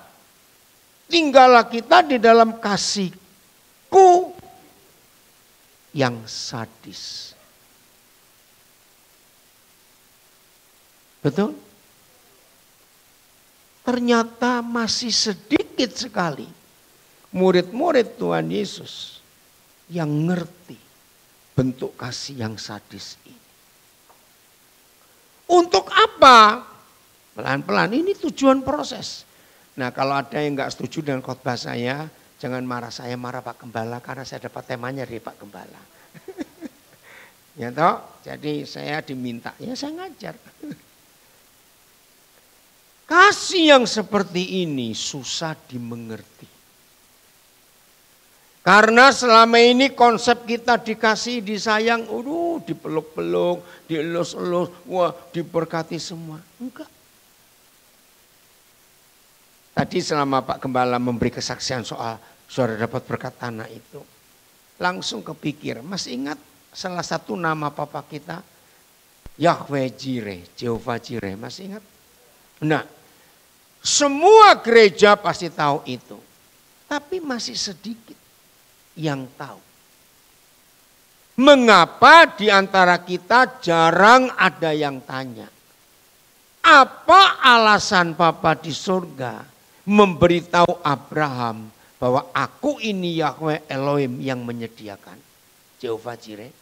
Tinggallah kita di dalam kasihku yang sadis. Betul? Ternyata masih sedikit sekali murid-murid Tuhan Yesus yang ngerti bentuk kasih yang sadis ini. Untuk apa? Pelan-pelan, ini tujuan proses. Nah, kalau ada yang enggak setuju dengan khotbah saya, jangan marah, saya marah Pak Gembala karena saya dapat temanya dari Pak Gembala. Ya toh, jadi saya diminta, ya saya ngajar. Kasih yang seperti ini susah dimengerti. Karena selama ini konsep kita dikasih, disayang, dipeluk-peluk, dielus-elus, wah diberkati semua. Enggak. Tadi selama Pak Gembala memberi kesaksian soal saudara dapat berkat tanah itu. Langsung kepikir, masih ingat salah satu nama Papa kita? Yahweh Jireh, Jehovah Jireh, masih ingat? Nah, semua gereja pasti tahu itu. Tapi masih sedikit yang tahu. Mengapa di antara kita jarang ada yang tanya? Apa alasan Bapa di surga memberitahu Abraham bahwa aku ini Yahweh Elohim yang menyediakan? Jehovah Jireh.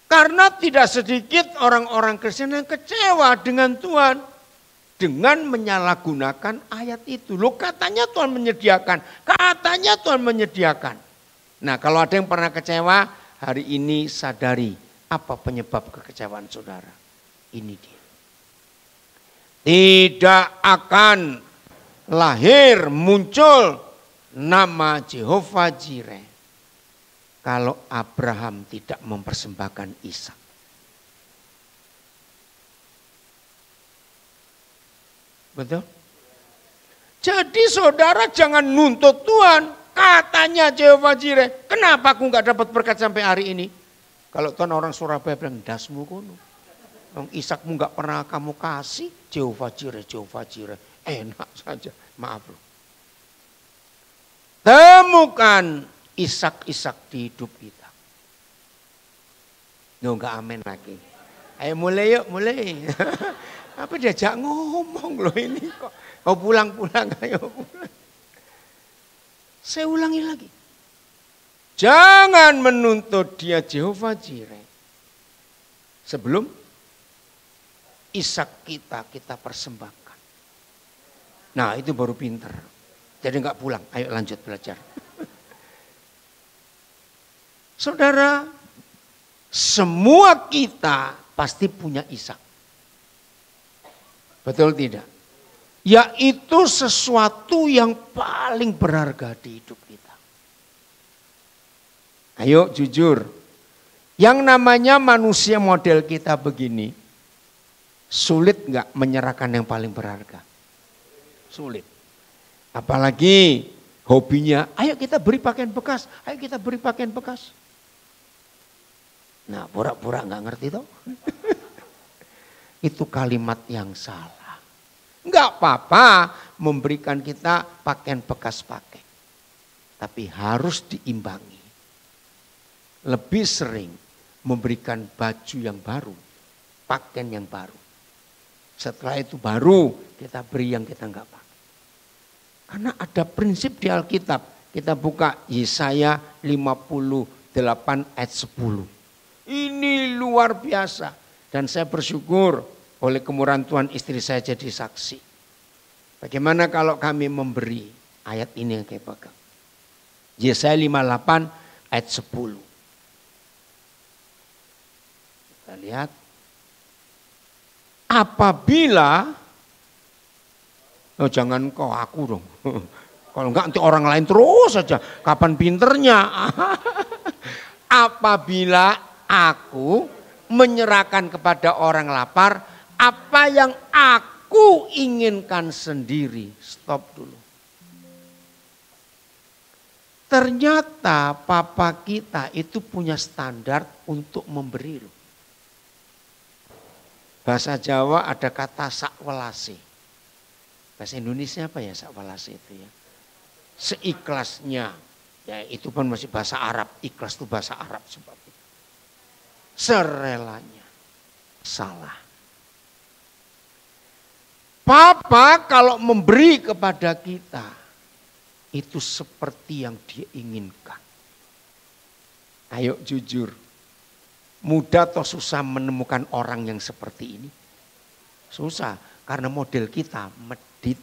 Karena tidak sedikit orang-orang Kristen yang kecewa dengan Tuhan. Dengan menyalahgunakan ayat itu. Loh, katanya Tuhan menyediakan. Katanya Tuhan menyediakan. Nah, kalau ada yang pernah kecewa, hari ini sadari apa penyebab kekecewaan saudara. Ini dia. Tidak akan lahir muncul nama Jehovah Jireh kalau Abraham tidak mempersembahkan Ishak. Betul? Jadi saudara jangan nuntut Tuhan. Katanya Jehovah Jireh. Kenapa aku gak dapat berkat sampai hari ini? Kalau Tuhan orang Surabaya bilang, dasmu kono. Ishakmu gak pernah kamu kasih. Jehovah Jireh, Jehovah Jireh. Enak saja. Maaf loh. Temukan Ishak-Ishak di hidup kita. Nggak amin lagi. Ayo mulai yuk, mulai. Apa diajak ngomong loh ini kok. Oh pulang-pulang, ayo pulang. Saya ulangi lagi. Jangan menuntut dia Jehovah Jireh. Sebelum Ishak kita persembahkan. Nah itu baru pinter. Jadi nggak pulang, ayo lanjut belajar. Saudara, semua kita pasti punya Ishak. Betul tidak? Yaitu sesuatu yang paling berharga di hidup kita. Ayo jujur. Yang namanya manusia model kita begini. Sulit gak menyerahkan yang paling berharga? Sulit. Apalagi hobinya, ayo kita beri pakaian bekas. Ayo kita beri pakaian bekas. Nah pura-pura gak ngerti toh. Itu kalimat yang salah. Enggak apa-apa memberikan kita pakaian bekas pakai. Tapi harus diimbangi. Lebih sering memberikan baju yang baru, pakaian yang baru. Setelah itu baru kita beri yang kita enggak pakai. Karena ada prinsip di Alkitab. Kita buka Yesaya 58 ayat 10. Ini luar biasa. Dan saya bersyukur oleh kemurahan Tuhan istri saya jadi saksi. Bagaimana kalau kami memberi ayat ini yang kayak pegang. Yesaya 58 ayat 10. Kita lihat. Apabila, oh jangan kau aku dong. Kalau enggak nanti orang lain terus saja. Kapan pinternya? Apabila aku menyerahkan kepada orang lapar apa yang aku inginkan sendiri. Stop dulu. Ternyata papa kita itu punya standar untuk memberi loh. Bahasa Jawa ada kata sakwelase. Bahasa Indonesia apa ya sakwelase itu ya? Seikhlasnya. Ya itu pun masih bahasa Arab. Ikhlas itu bahasa Arab sebab itu. Serelanya. Salah. Papa kalau memberi kepada kita. Itu seperti yang dia inginkan. Ayo jujur. Mudah atau susah menemukan orang yang seperti ini? Susah, karena model kita medit.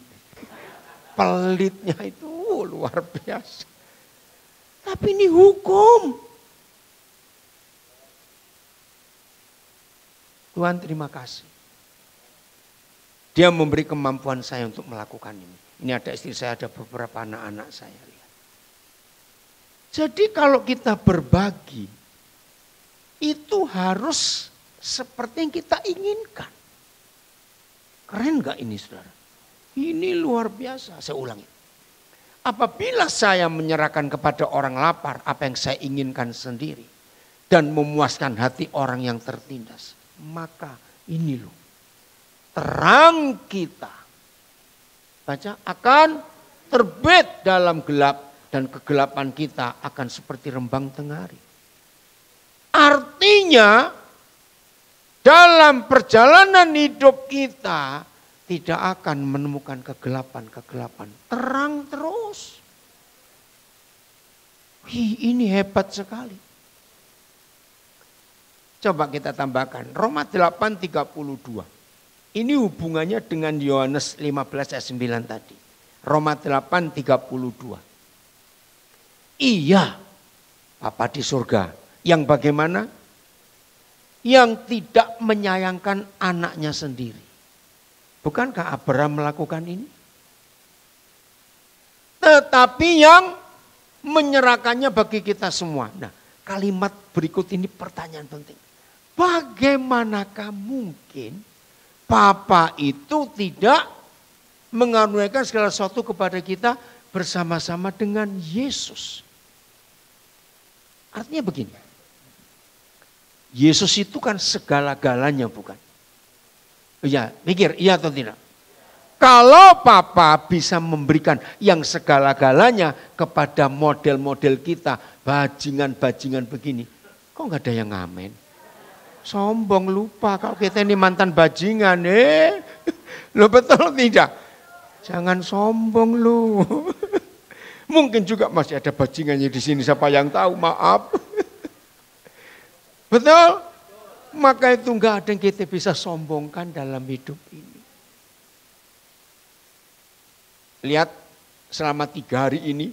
Pelitnya itu luar biasa. Tapi ini hukum. Tuhan terima kasih. Dia memberi kemampuan saya untuk melakukan ini. Ini ada istri saya, ada beberapa anak-anak saya. Lihat. Jadi kalau kita berbagi, itu harus seperti yang kita inginkan. Keren gak ini saudara? Ini luar biasa. Saya ulangi. Apabila saya menyerahkan kepada orang lapar apa yang saya inginkan sendiri. Dan memuaskan hati orang yang tertindas. Maka ini loh. Terang kita. Baca akan terbit dalam gelap. Dan kegelapan kita akan seperti rembang tengari. Artinya dalam perjalanan hidup kita tidak akan menemukan kegelapan-kegelapan. Terang terus. Ini hebat sekali. Coba kita tambahkan. Roma 8:32. Ini hubungannya dengan Yohanes 15 ayat 9 tadi. Roma 8:32. Iya, Bapa di surga. Yang bagaimana? Yang tidak menyayangkan anaknya sendiri. Bukankah Abraham melakukan ini? Tetapi yang menyerahkannya bagi kita semua. Nah, kalimat berikut ini pertanyaan penting. Bagaimanakah mungkin Papa itu tidak mengaruniakan segala sesuatu kepada kita bersama-sama dengan Yesus? Artinya begini. Yesus itu kan segala-galanya bukan? Iya, pikir iya atau tidak? Kalau Papa bisa memberikan yang segala-galanya kepada model-model kita, bajingan-bajingan begini, kok nggak ada yang ngamen? Sombong lupa kalau kita ini mantan bajingan, lo betul tidak? Jangan sombong lu. Mungkin juga masih ada bajingannya di sini, siapa yang tahu, maaf. Betul? Maka itu enggak ada yang kita bisa sombongkan dalam hidup ini. Lihat selama 3 hari ini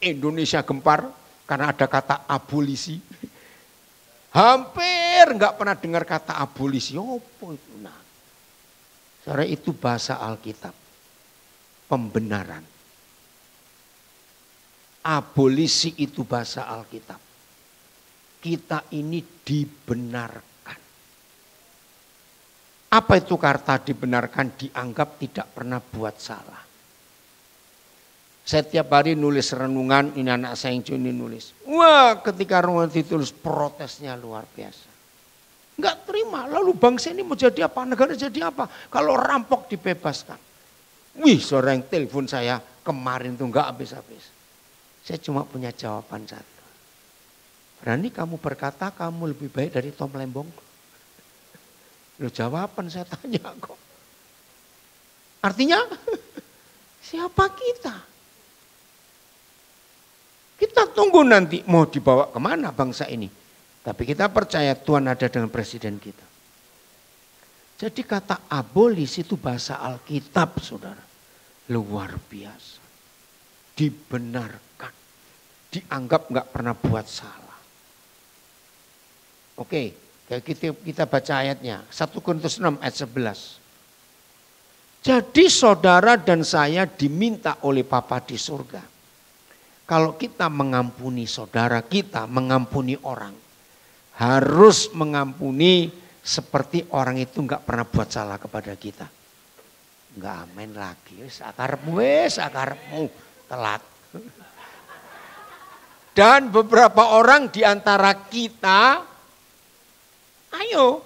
Indonesia gempar karena ada kata abolisi. Hampir enggak pernah dengar kata abolisi. Apa itu? Nah, saudara itu bahasa Alkitab. Pembenaran. Abolisi itu bahasa Alkitab. Kita ini dibenarkan. Apa itu kata dibenarkan? Dianggap tidak pernah buat salah. Saya tiap hari nulis renungan, ini anak saya yang Juni nulis. Wah, ketika renungan ditulis protesnya luar biasa. Enggak terima, lalu bangsa ini mau jadi apa? Negara jadi apa? Kalau rampok dibebaskan. Wih, seorang yang telepon saya kemarin tuh enggak habis-habis. Saya cuma punya jawaban satu. Berani kamu berkata kamu lebih baik dari Tom Lembong? Loh, jawaban saya tanya kok. Artinya siapa kita? Kita tunggu nanti mau dibawa kemana bangsa ini. Tapi kita percaya Tuhan ada dengan presiden kita. Jadi kata abolis itu bahasa Alkitab, saudara. Luar biasa. Dibenarkan. Dianggap nggak pernah buat salah. Oke, kita baca ayatnya. 1 Korintus 6 ayat 11. Jadi saudara dan saya diminta oleh Bapa di surga. Kalau kita mengampuni saudara kita, mengampuni orang. Harus mengampuni seperti orang itu enggak pernah buat salah kepada kita. Enggak amin lagi. Sakarepmu telat. Dan beberapa orang di antara kita, ayo.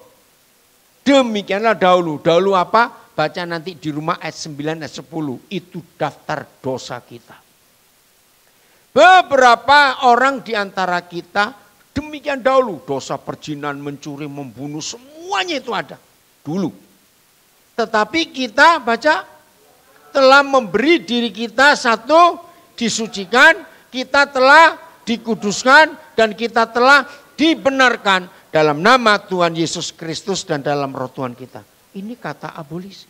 Demikianlah dahulu. Dahulu apa? Baca nanti di rumah ayat 9 ayat 10. Itu daftar dosa kita. Beberapa orang di antara kita demikian dahulu. Dosa perjinan, mencuri, membunuh, semuanya itu ada. Dulu. Tetapi kita baca telah memberi diri kita satu disucikan. Kita telah dikuduskan dan kita telah dibenarkan dalam nama Tuhan Yesus Kristus dan dalam roh Tuhan kita. Ini kata abolisi.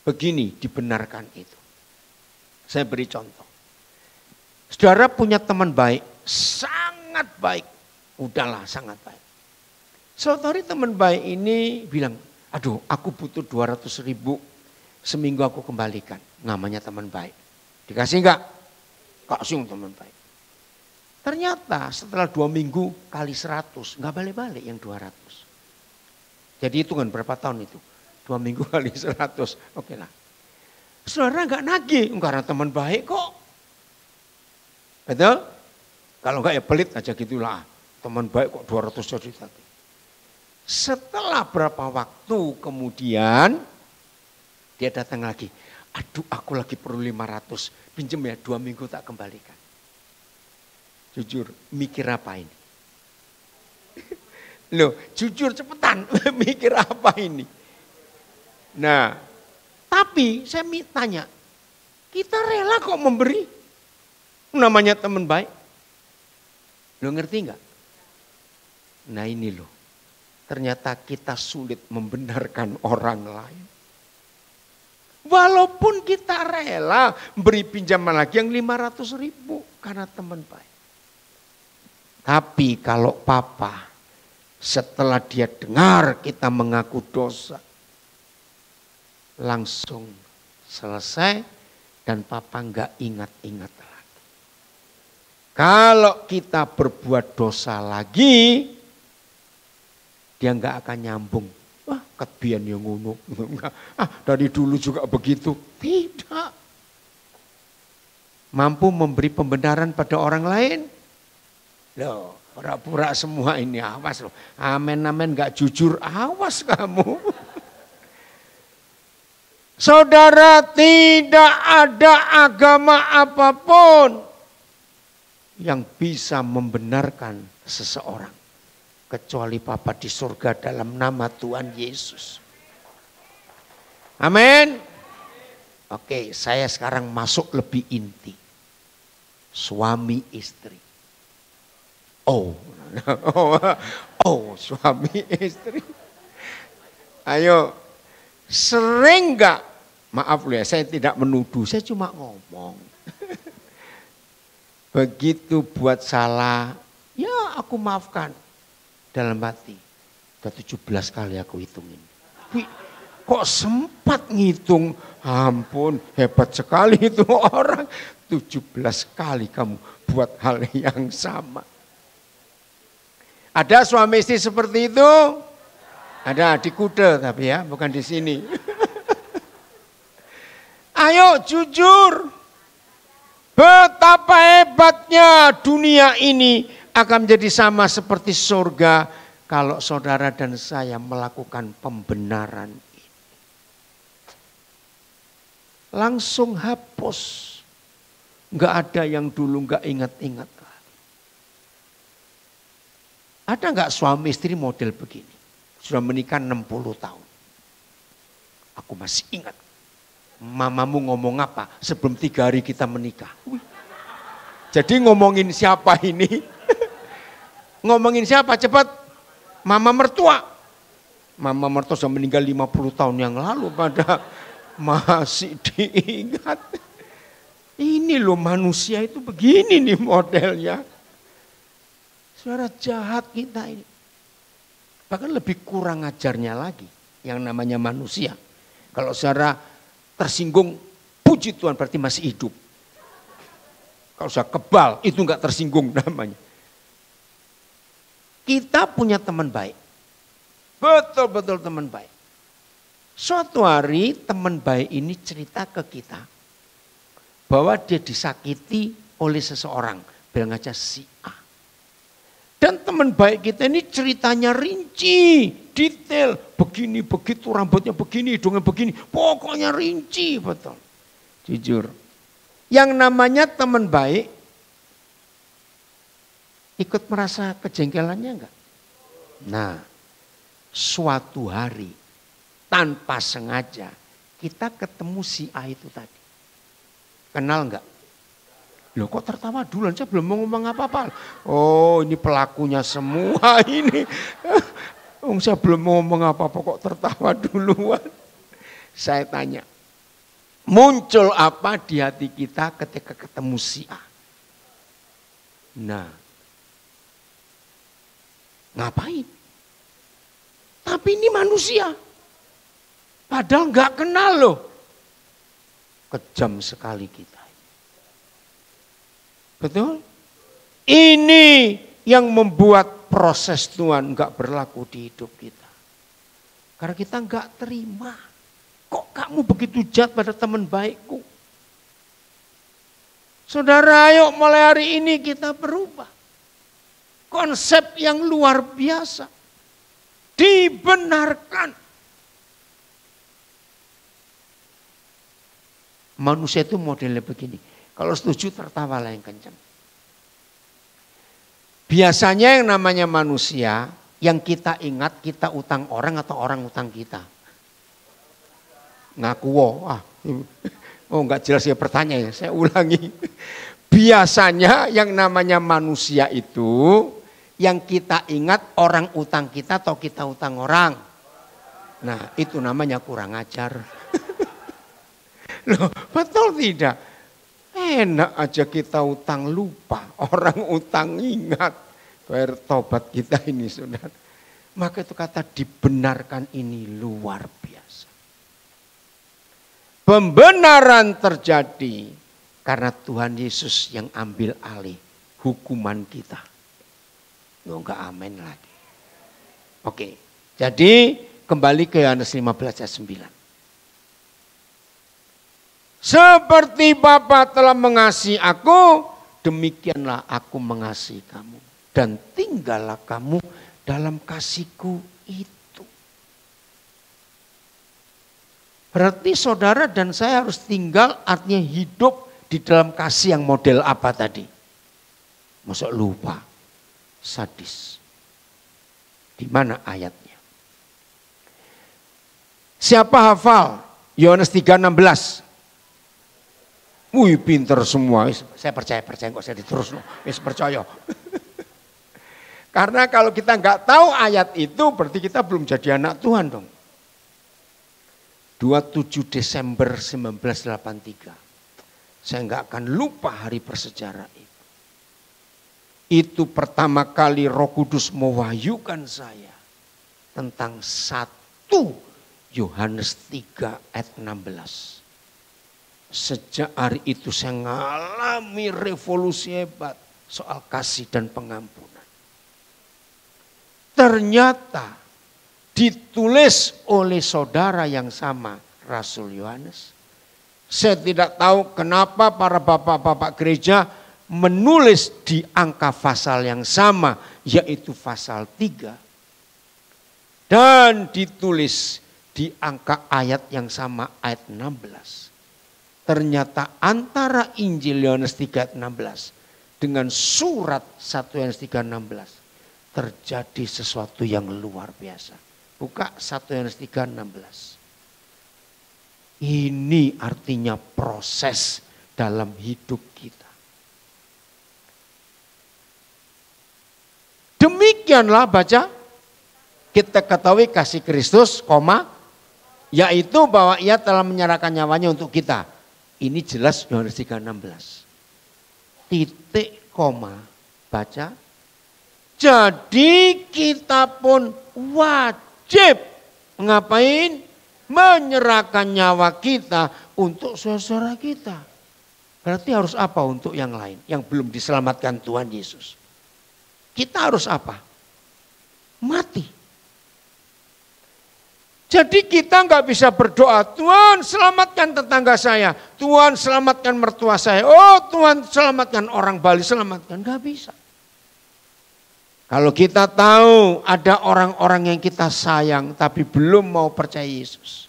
Begini dibenarkan itu. Saya beri contoh. Saudara punya teman baik, sangat baik. Udahlah sangat baik. Saudari teman baik ini bilang, aduh aku butuh 200.000 seminggu aku kembalikan. Namanya teman baik. Dikasih enggak? Kasih teman baik. Ternyata setelah 2 minggu kali 100, enggak balik-balik yang 200. Jadi hitungan berapa tahun itu? 2 minggu kali 100. Oke lah. Saudara enggak nagih, karena teman baik kok. Betul? Kalau enggak ya pelit aja gitulah. Teman baik kok 200 jadi tadi. Setelah berapa waktu kemudian dia datang lagi. Aduh aku lagi perlu 500. Pinjem ya 2 minggu tak kembalikan. Jujur mikir apa ini? Loh jujur cepetan mikir apa ini? Nah tapi saya tanya. Kita rela kok memberi? Namanya teman baik. Lo ngerti enggak? Nah ini loh. Ternyata kita sulit membenarkan orang lain. Walaupun kita rela beri pinjaman lagi yang 500.000 karena teman baik. Tapi kalau papa setelah dia dengar kita mengaku dosa, langsung selesai dan papa enggak ingat-ingat lagi. Kalau kita berbuat dosa lagi, dia enggak akan nyambung. Wah, kebian yang ngono. Dari dulu juga begitu. Tidak. Mampu memberi pembenaran pada orang lain. Loh, pura-pura semua ini, awas loh. Amin-amin enggak jujur, awas kamu. Saudara, tidak ada agama apapun yang bisa membenarkan seseorang. Kecuali Bapa di surga dalam nama Tuhan Yesus. Amin. Oke, saya sekarang masuk lebih inti. Suami istri. Oh, suami istri. Ayo, sering enggak? Maaf ya, saya tidak menuduh, saya cuma ngomong. Begitu buat salah, ya aku maafkan. Dalam hati, udah 17 kali aku hitungin. Wih, kok sempat ngitung? Ampun, hebat sekali itu orang. 17 kali kamu buat hal yang sama. Ada suami istri seperti itu? Ada di Kude tapi ya, bukan di sini. Ayo jujur. Betapa hebatnya dunia ini akan menjadi sama seperti surga kalau saudara dan saya melakukan pembenaran ini. Langsung hapus. Enggak ada yang dulu enggak ingat-ingat. Ada enggak suami istri model begini? Sudah menikah 60 tahun. Aku masih ingat. Mamamu ngomong apa sebelum 3 hari kita menikah. Wih. Jadi ngomongin siapa ini? Ngomongin siapa? Cepat. Mama mertua. Mama mertua sudah meninggal 50 tahun yang lalu pada masih diingat. Ini loh manusia itu begini nih modelnya. Saudara, jahat kita ini. Bahkan lebih kurang ajarnya lagi yang namanya manusia. Kalau saudara tersinggung, puji Tuhan berarti masih hidup. Kalau saya kebal, itu enggak tersinggung namanya. Kita punya teman baik. Betul-betul teman baik. Suatu hari teman baik ini cerita ke kita bahwa dia disakiti oleh seseorang. Bilang aja si A. Dan teman baik kita ini ceritanya rinci, detail. Begini, begitu, rambutnya begini, hidungnya begini. Pokoknya rinci betul. Jujur. Yang namanya teman baik, ikut merasa kejengkelannya enggak? Nah, suatu hari tanpa sengaja kita ketemu si A itu tadi. Kenal enggak? Loh kok tertawa duluan, saya belum mau ngomong apa-apa. Oh ini pelakunya semua ini. Saya belum mau ngomong apa-apa kok tertawa duluan. Saya tanya, muncul apa di hati kita ketika ketemu si A? Nah, ngapain? Tapi ini manusia. Padahal nggak kenal loh. Kejam sekali kita. Betul? Ini yang membuat proses Tuhan nggak berlaku di hidup kita. Karena kita nggak terima. Kok kamu begitu jahat pada teman baikku? Saudara, ayo mulai hari ini kita berubah. Konsep yang luar biasa. Dibenarkan. Manusia itu modelnya begini. Kalau setuju tertawalah yang kencang. Biasanya yang namanya manusia, yang kita ingat kita utang orang atau orang utang kita. Ngaku enggak jelas ya pertanyaan, saya ulangi. Biasanya yang namanya manusia itu, yang kita ingat orang utang kita atau kita utang orang. Nah itu namanya kurang ajar. Loh, betul tidak? Enak aja kita utang lupa, orang utang ingat. Tobat kita ini saudara. Maka itu kata dibenarkan ini luar biasa. Pembenaran terjadi karena Tuhan Yesus yang ambil alih hukuman kita. Enggak amin lagi. Oke, jadi kembali ke Yohanes 15 ayat 9. Seperti Bapa telah mengasihi aku, demikianlah aku mengasihi kamu. Dan tinggallah kamu dalam kasihku itu. Berarti saudara dan saya harus tinggal, artinya hidup di dalam kasih yang model apa tadi? Masa lupa, sadis. Di mana ayatnya? Siapa hafal? Yohanes 3:16. Wih pinter semua, saya percaya kok saya diterus, percaya. Karena kalau kita nggak tahu ayat itu berarti kita belum jadi anak Tuhan dong. 27 Desember 1983, saya nggak akan lupa hari bersejarah itu. Itu pertama kali Roh Kudus mewahyukan saya tentang 1 Yohanes 3 ayat 16. Sejak hari itu saya mengalami revolusi hebat soal kasih dan pengampunan. Ternyata ditulis oleh saudara yang sama, Rasul Yohanes. Saya tidak tahu kenapa para bapak-bapak gereja menulis di angka pasal yang sama, yaitu pasal 3. Dan ditulis di angka ayat yang sama, ayat 16. Ternyata antara Injil Yohanes 3:16 dengan surat 1 Yohanes 3:16 terjadi sesuatu yang luar biasa. Buka 1 Yohanes 3:16. Ini artinya proses dalam hidup kita. Demikianlah baca, kita ketahui kasih Kristus, yaitu bahwa ia telah menyerahkan nyawanya untuk kita. Ini jelas Yohanes 3:16. Titik koma, baca. Jadi kita pun wajib ngapain? Menyerahkan nyawa kita untuk saudara kita. Berarti harus apa untuk yang lain yang belum diselamatkan Tuhan Yesus? Kita harus apa? Mati. Jadi kita nggak bisa berdoa, Tuhan selamatkan tetangga saya, Tuhan selamatkan mertua saya, oh Tuhan selamatkan orang Bali, selamatkan. Nggak bisa. Kalau kita tahu ada orang-orang yang kita sayang tapi belum mau percaya Yesus,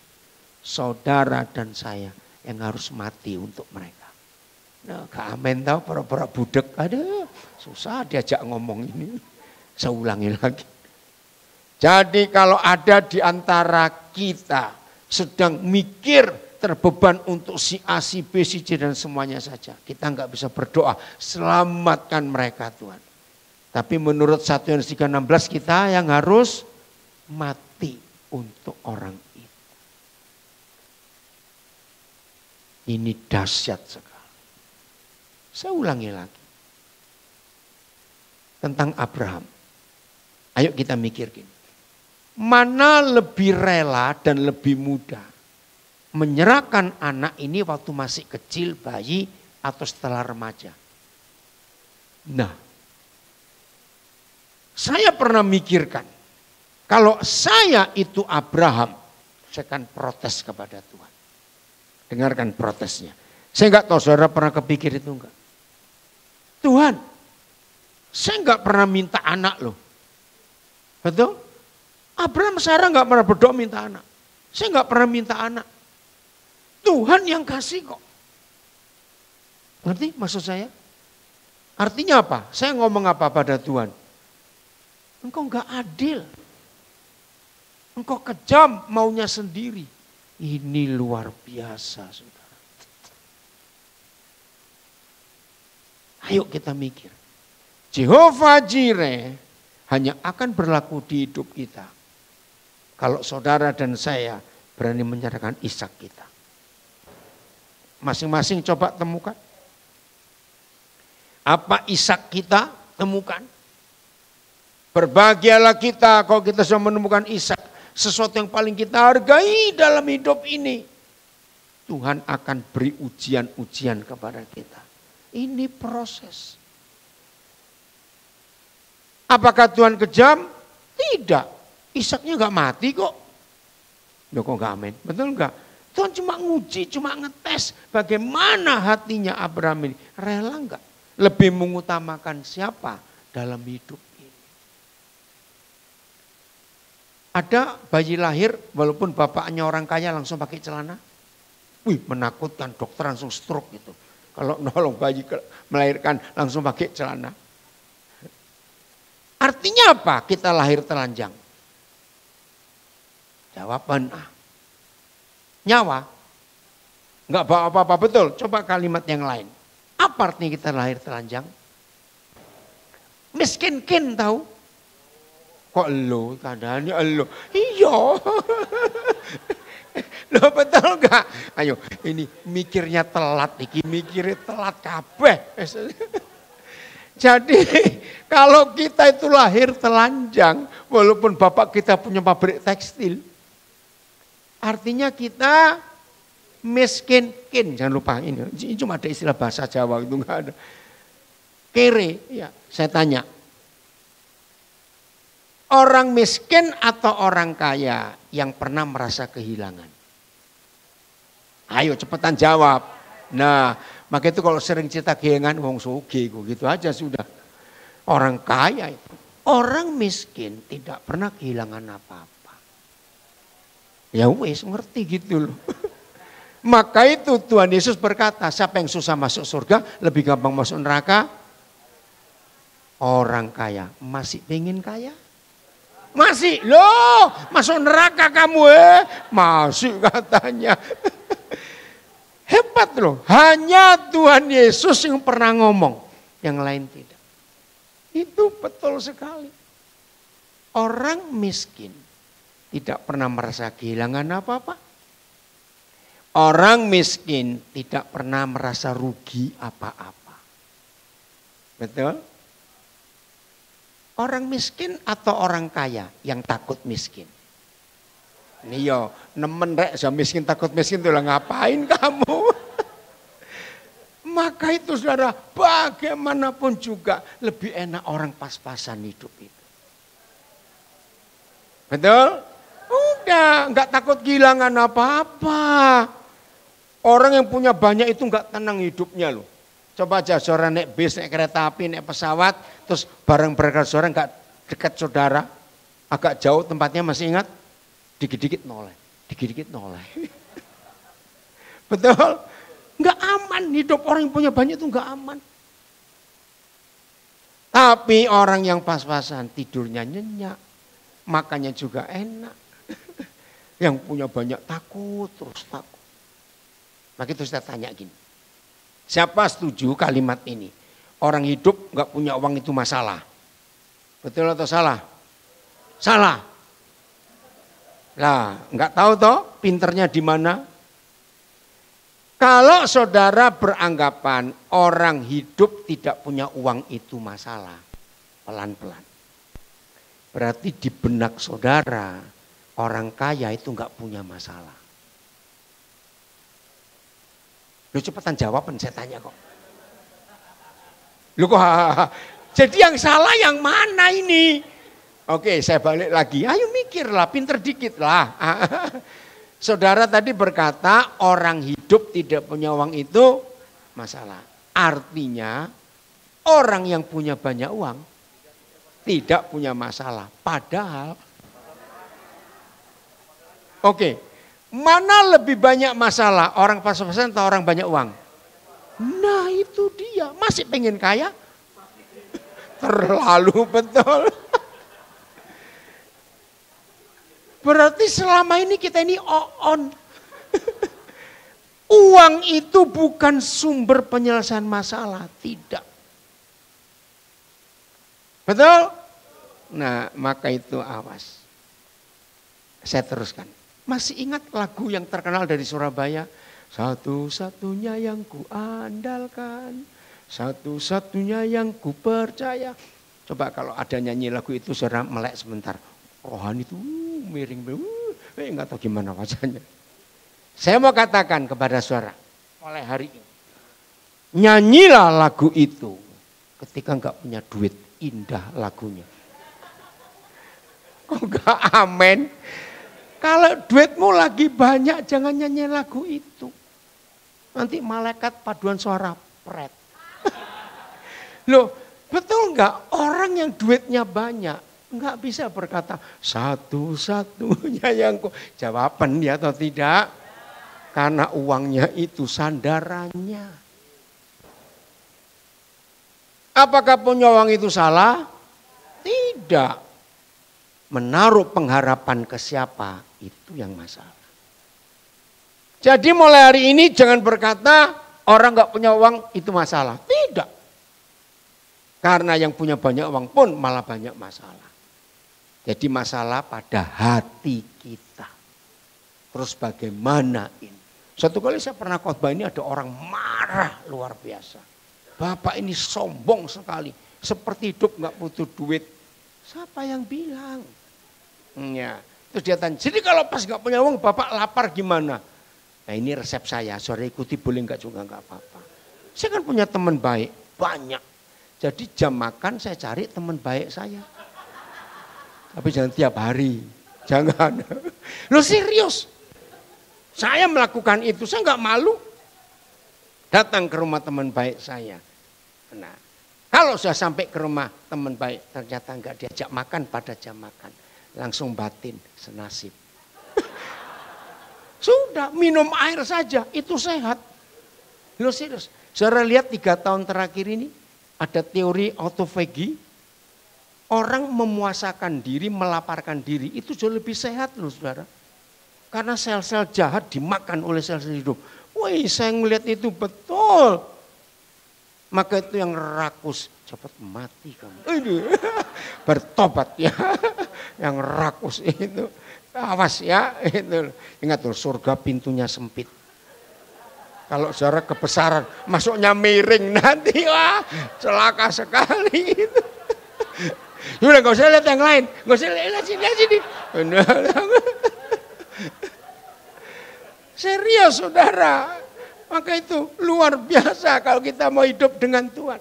saudara dan saya yang harus mati untuk mereka. Nah, Kak Amen tahu pura-pura budek, aduh susah diajak ngomong ini. Saya ulangi lagi. Jadi kalau ada di antara kita sedang mikir terbeban untuk si A, si B, si C dan semuanya saja, kita nggak bisa berdoa, selamatkan mereka Tuhan. Tapi menurut 1 Yohanes 3:16 kita yang harus mati untuk orang itu. Ini dahsyat sekali. Saya ulangi lagi. Tentang Abraham. Ayo kita mikir gini. Mana lebih rela dan lebih mudah menyerahkan anak ini waktu masih kecil, bayi atau setelah remaja? Nah, saya pernah mikirkan, kalau saya itu Abraham, saya akan protes kepada Tuhan. Dengarkan protesnya. Saya enggak tahu saudara pernah kepikir itu enggak? Tuhan, saya enggak pernah minta anak loh. Betul? Abraham Sarah enggak pernah berdoa minta anak. Saya enggak pernah minta anak. Tuhan yang kasih kok. Ngerti maksud saya? Artinya apa? Saya ngomong apa pada Tuhan? Engkau enggak adil. Engkau kejam maunya sendiri. Ini luar biasa saudara. Ayo kita mikir. Jehovah Jireh hanya akan berlaku di hidup kita. Kalau saudara dan saya berani menyerahkan Ishak kita. Masing-masing coba temukan. Apa Ishak kita temukan? Berbahagialah kita kalau kita sudah menemukan Ishak. Sesuatu yang paling kita hargai dalam hidup ini. Tuhan akan beri ujian-ujian kepada kita. Ini proses. Apakah Tuhan kejam? Tidak. Ishaknya gak mati kok. Loh kok gak amin? Betul gak? Tuhan cuma nguji, cuma ngetes. Bagaimana hatinya Abraham ini. Rela gak? Lebih mengutamakan siapa dalam hidup. Ada bayi lahir walaupun bapaknya orang kaya langsung pakai celana. Wih menakutkan, dokter langsung stroke gitu. Kalau nolong bayi melahirkan langsung pakai celana. Artinya apa kita lahir telanjang? Jawaban A. Nyawa. Enggak bawa apa-apa, betul. Coba kalimat yang lain. Apa artinya kita lahir telanjang? Miskin-kin tahu? Kok lo, keadaannya lo. Iya. Lo betul enggak? Ayo, ini mikirnya telat, mikirnya telat kabeh. Jadi kalau kita itu lahir telanjang, walaupun bapak kita punya pabrik tekstil, artinya kita miskin-kin. Jangan lupa ini cuma ada istilah bahasa Jawa itu enggak ada. Kere, ya saya tanya. Orang miskin atau orang kaya yang pernah merasa kehilangan? Ayo cepetan jawab. Nah, maka itu kalau sering cerita kehilangan wong sugih gitu aja sudah. Orang kaya itu. Orang miskin tidak pernah kehilangan apa-apa. Ya wes ngerti gitu loh. Maka itu Tuhan Yesus berkata, siapa yang susah masuk surga lebih gampang masuk neraka? Orang kaya. Masih pengen kaya? Masih, loh masuk neraka kamu masih katanya. Hebat loh, hanya Tuhan Yesus yang pernah ngomong, yang lain tidak. Itu betul sekali. Orang miskin tidak pernah merasa kehilangan apa-apa. Orang miskin tidak pernah merasa rugi apa-apa. Betul? Orang miskin atau orang kaya yang takut miskin? Ini yo, nemen rek, so miskin takut miskin tuh lah ngapain kamu? Maka itu saudara, bagaimanapun juga lebih enak orang pas-pasan hidup itu. Betul? Udah, nggak takut kehilangan apa-apa. Orang yang punya banyak itu nggak tenang hidupnya loh. Coba aja saudara naik bis, naik kereta api, naik pesawat, terus barang berangkat saudara nggak dekat saudara, agak jauh tempatnya masih ingat, dikit-dikit noleh, dikit-dikit noleh. Betul? Nggak aman, hidup orang yang punya banyak itu nggak aman. Tapi orang yang pas-pasan tidurnya nyenyak, makannya juga enak. Yang punya banyak takut, terus takut. Maka itu saya tanya gini, siapa setuju kalimat ini? Orang hidup nggak punya uang itu masalah. Betul atau salah? Salah. Lah, nggak tahu toh pinternya di mana? Kalau saudara beranggapan orang hidup tidak punya uang itu masalah, pelan-pelan. Berarti di benak saudara, orang kaya itu nggak punya masalah. Lu cepetan jawaban saya tanya kok. Lu kok jadi yang salah yang mana ini? Oke, saya balik lagi. Ayo mikirlah, pinter dikit lah. Saudara tadi berkata orang hidup tidak punya uang itu masalah. Artinya orang yang punya banyak uang tidak punya masalah. Padahal, oke, mana lebih banyak masalah? Orang pas-pasan atau orang banyak uang? Nah itu dia, masih pengen kaya? Terlalu betul. Berarti selama ini kita ini on. Uang itu bukan sumber penyelesaian masalah, tidak. Betul? Nah, maka itu awas. Saya teruskan. Masih ingat lagu yang terkenal dari Surabaya? Satu-satunya yang ku andalkan, satu-satunya yang ku percaya. Coba kalau ada nyanyi lagu itu saudara melek sebentar. Rohani itu miring, nggak tahu gimana wajahnya. Saya mau katakan kepada saudara, mulai hari ini, nyanyilah lagu itu ketika nggak punya duit, indah lagunya. Kok nggak amen? Kalau duitmu lagi banyak, jangan nyanyi lagu itu. Nanti malaikat paduan suara pret. Loh, betul nggak? Orang yang duitnya banyak nggak bisa berkata satu-satunya yang ku. Jawaban dia atau tidak? Karena uangnya itu sandarannya. Apakah punya uang itu salah? Tidak. Menaruh pengharapan ke siapa itu yang masalah. Jadi mulai hari ini jangan berkata orang nggak punya uang itu masalah. Tidak. Karena yang punya banyak uang pun malah banyak masalah. Jadi masalah pada hati kita. Terus bagaimana ini? Satu kali saya pernah khotbah ini ada orang marah luar biasa. Bapak ini sombong sekali. Seperti hidup nggak butuh duit. Siapa yang bilang? Ya. Terus dia tanya, jadi kalau pas nggak punya uang Bapak lapar gimana? Nah ini resep saya, sore ikuti boleh nggak juga nggak apa-apa. Saya kan punya teman baik, banyak. Jadi jam makan saya cari teman baik saya. Tapi jangan tiap hari, jangan. Lo serius? Saya melakukan itu, saya nggak malu. Datang ke rumah teman baik saya. Nah, kalau sudah sampai ke rumah teman baik, ternyata nggak diajak makan pada jam makan. Langsung batin, senasib. Sudah, minum air saja, itu sehat. Lo serius? Saudara lihat 3 tahun terakhir ini, ada teori autofagi. Orang memuasakan diri, melaparkan diri, itu jauh lebih sehat loh saudara. Karena sel-sel jahat dimakan oleh sel-sel hidup. Wih, saya ngelihat itu betul. Maka itu yang rakus, cepat mati kamu. Bertobat ya. Yang rakus itu. Awas ya. Itu. Ingat loh, surga pintunya sempit. Kalau saudara kebesaran, masuknya miring nanti, wah celaka sekali itu. Udah gak usah lihat yang lain, gak usah lihat sini. Serius saudara, maka itu luar biasa kalau kita mau hidup dengan Tuhan.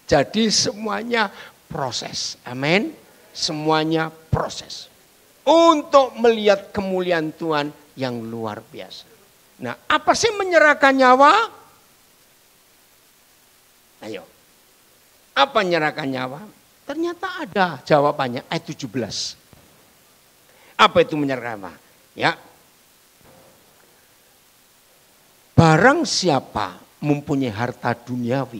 Jadi semuanya proses, amin. Semuanya proses. Untuk melihat kemuliaan Tuhan yang luar biasa. Nah, apa sih menyerahkan nyawa? Ayo. Apa menyerahkan nyawa? Ternyata ada jawabannya ayat 17. Apa itu menyerahkan nyawa? Ya. Barang siapa mempunyai harta duniawi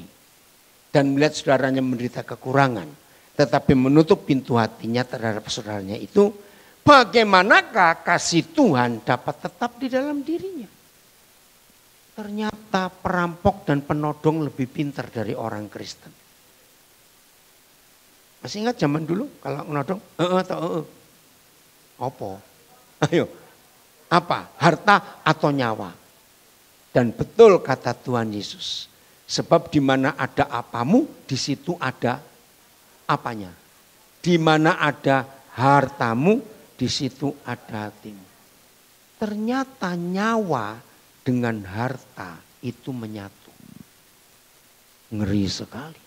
dan melihat saudaranya menderita kekurangan, tetapi menutup pintu hatinya terhadap saudaranya itu, bagaimanakah kasih Tuhan dapat tetap di dalam dirinya? Ternyata perampok dan penodong lebih pintar dari orang Kristen. Masih ingat zaman dulu kalau menodong? Apa? Ayo. Apa? Harta atau nyawa? Dan betul kata Tuhan Yesus. Sebab di mana ada apamu, di situ ada apanya. Di mana ada hartamu, di situ ada hatimu. Ternyata nyawa dengan harta itu menyatu. Ngeri sekali.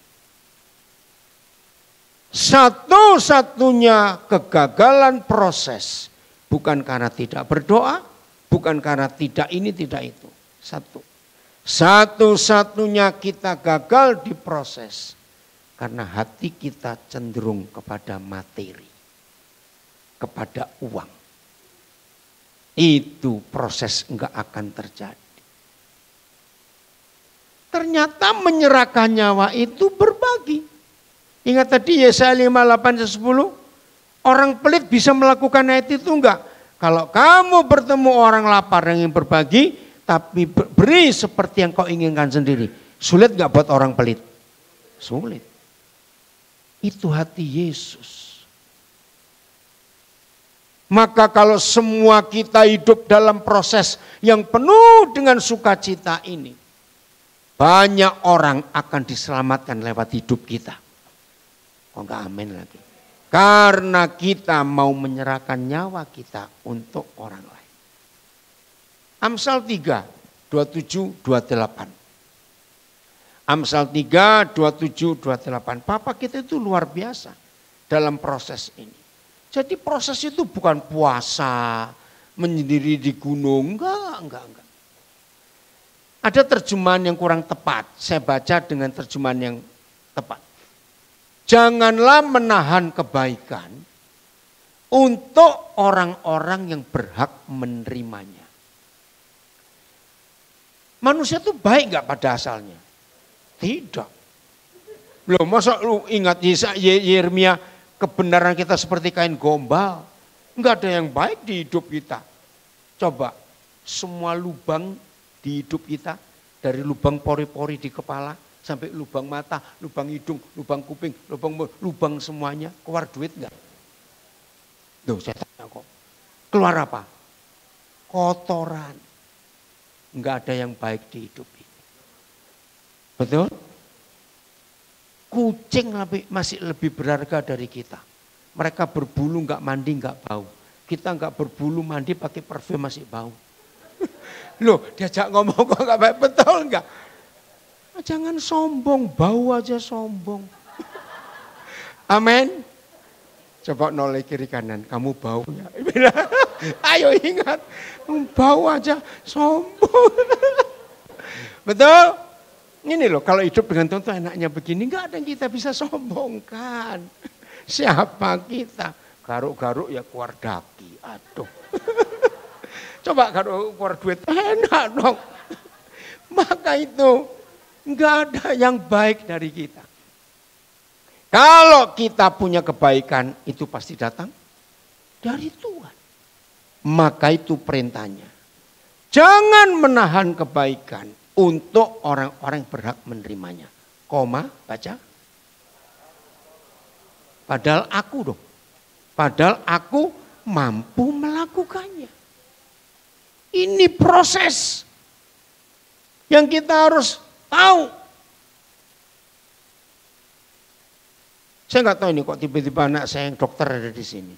Satu-satunya kegagalan proses. Bukan karena tidak berdoa. Bukan karena tidak ini, tidak itu. Satu-satunya kita gagal di proses. Karena hati kita cenderung kepada materi. Kepada uang. Itu proses enggak akan terjadi. Ternyata menyerahkan nyawa itu berbagi. Ingat tadi Yesaya 58:10, orang pelit bisa melakukan ayat itu enggak? Kalau kamu bertemu orang lapar yang ingin berbagi, tapi beri seperti yang kau inginkan sendiri. Sulit enggak buat orang pelit? Sulit. Itu hati Yesus. Maka kalau semua kita hidup dalam proses yang penuh dengan sukacita ini, banyak orang akan diselamatkan lewat hidup kita. Oh enggak amin lagi. Karena kita mau menyerahkan nyawa kita untuk orang lain. Amsal 3, 27, 28. Amsal 3, 27, 28. Papa kita itu luar biasa dalam proses ini. Jadi proses itu bukan puasa, menyendiri di gunung, enggak. Ada terjemahan yang kurang tepat, saya baca dengan terjemahan yang tepat. Janganlah menahan kebaikan untuk orang-orang yang berhak menerimanya. Manusia itu baik enggak pada asalnya? Tidak. Loh, masa lu ingat Yeremia? Kebenaran kita seperti kain gombal. Enggak ada yang baik di hidup kita. Coba semua lubang di hidup kita. Dari lubang pori-pori di kepala. Sampai lubang mata, lubang hidung, lubang kuping, lubang semuanya. Keluar duit enggak? Tuh saya tanya kok. Keluar apa? Kotoran. Enggak ada yang baik di hidup ini. Betul? Kucing masih lebih berharga dari kita. Mereka berbulu enggak mandi enggak bau. Kita enggak berbulu mandi pakai parfum masih bau. Loh diajak ngomong kok enggak baik, betul enggak? Jangan sombong, bau aja sombong. Amin. Coba noleh kiri kanan, kamu bau ya. Ayo ingat, bau aja sombong. Betul? Ini loh, kalau hidup dengan Tuhan itu enaknya begini, enggak ada yang kita bisa sombongkan. Siapa kita? Garuk-garuk ya keluar daki, aduh. Coba garuk keluar duit, enak dong. Maka itu enggak ada yang baik dari kita. Kalau kita punya kebaikan, itu pasti datang dari Tuhan. Maka itu perintahnya. Jangan menahan kebaikan untuk orang-orang yang berhak menerimanya. Koma, baca. Padahal aku dong. Padahal aku mampu melakukannya. Ini proses yang kita harus tahu. Saya nggak tahu ini kok tiba-tiba anak saya yang dokter ada di sini.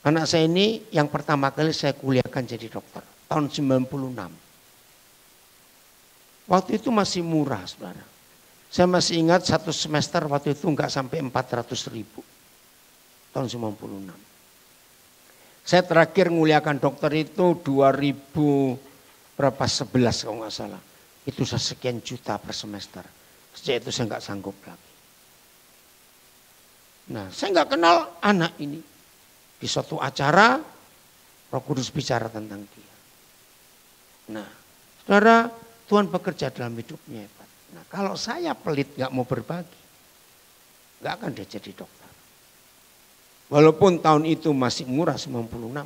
Anak saya ini yang pertama kali saya kuliahkan jadi dokter. Tahun 96. Waktu itu masih murah, saudara. Saya masih ingat satu semester waktu itu nggak sampai 400.000. Tahun 96. Saya terakhir nguliakan dokter itu 2011 kalau nggak salah. Itu sekian juta per semester. Sejak itu saya nggak sanggup lagi. Nah, saya nggak kenal anak ini. Di suatu acara, Roh Kudus bicara tentang dia. Nah, saudara, Tuhan bekerja dalam hidupnya. Nah, kalau saya pelit nggak mau berbagi, nggak akan dia jadi dokter. Walaupun tahun itu masih murah 96.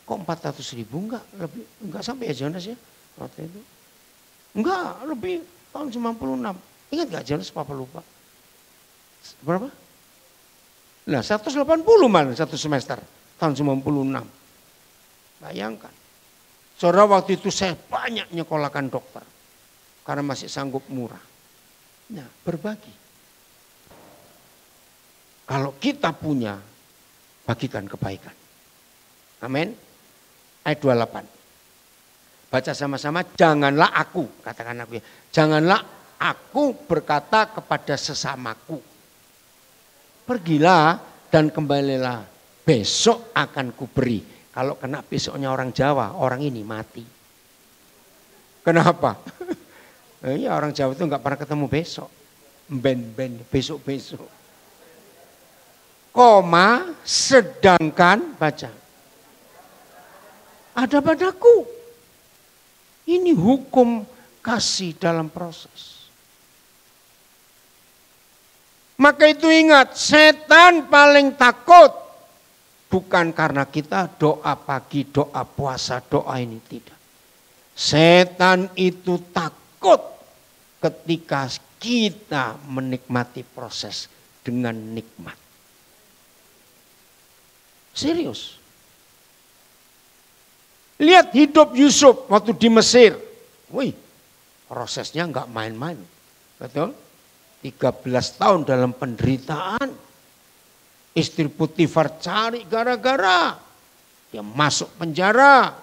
Kok 400.000 enggak sampai ya Jonas ya waktu itu. Enggak, lebih tahun 96. Ingat gak Jonas, Papa lupa. Berapa? Nah 180 malah satu semester tahun 96. Bayangkan. Saudara, waktu itu saya banyak nyekolahkan dokter. Karena masih sanggup murah. Nah, berbagi. Kalau kita punya, bagikan kebaikan. Amin. Ayat 28. Baca sama-sama, janganlah aku, katakan aku ya. Janganlah aku berkata kepada sesamaku. Pergilah dan kembalilah, besok akan kuberi. Kalau kena besoknya orang Jawa, orang ini mati. Kenapa? Ya orang Jawa itu nggak pernah ketemu besok. Ben-ben, besok-besok. Koma, sedangkan, baca. Ada padaku. Ini hukum kasih dalam proses. Maka itu ingat, setan paling takut. Bukan karena kita doa pagi, doa puasa, doa ini tidak. Setan itu takut ketika kita menikmati proses dengan nikmat. Serius. Lihat hidup Yusuf waktu di Mesir. Wih, prosesnya enggak main-main. Betul? 13 tahun dalam penderitaan. Istri Potifar cari gara-gara. Dia masuk penjara.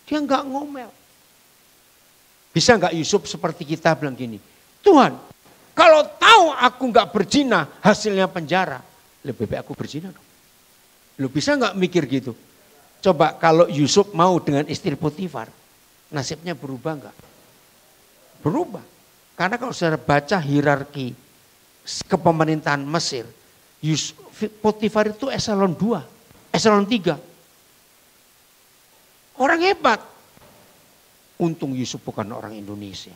Dia enggak ngomel. Bisa enggak Yusuf seperti kita bilang gini. Tuhan, kalau tahu aku enggak berzina, hasilnya penjara. Lebih baik aku berzina dong. Lu bisa enggak mikir gitu? Coba kalau Yusuf mau dengan istri Potifar, nasibnya berubah enggak? Berubah. Karena kalau saudara baca hierarki kepemerintahan Mesir, Potifar itu eselon 2, eselon 3. Orang hebat. Untung Yusuf bukan orang Indonesia.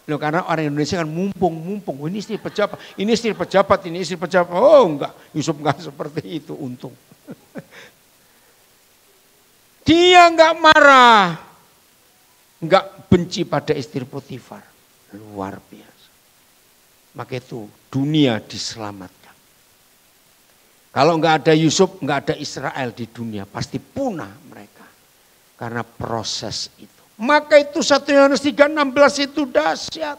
Loh, karena orang Indonesia kan mumpung. Ini istri pejabat, ini istri pejabat, ini istri pejabat. Oh enggak, Yusuf enggak seperti itu, untung. Dia enggak marah. Enggak benci pada istri Potifar. Luar biasa. Maka itu dunia diselamatkan. Kalau enggak ada Yusuf, enggak ada Israel di dunia. Pasti punah mereka. Karena proses itu. Maka itu 1 Yohanes 3:16 itu dahsyat.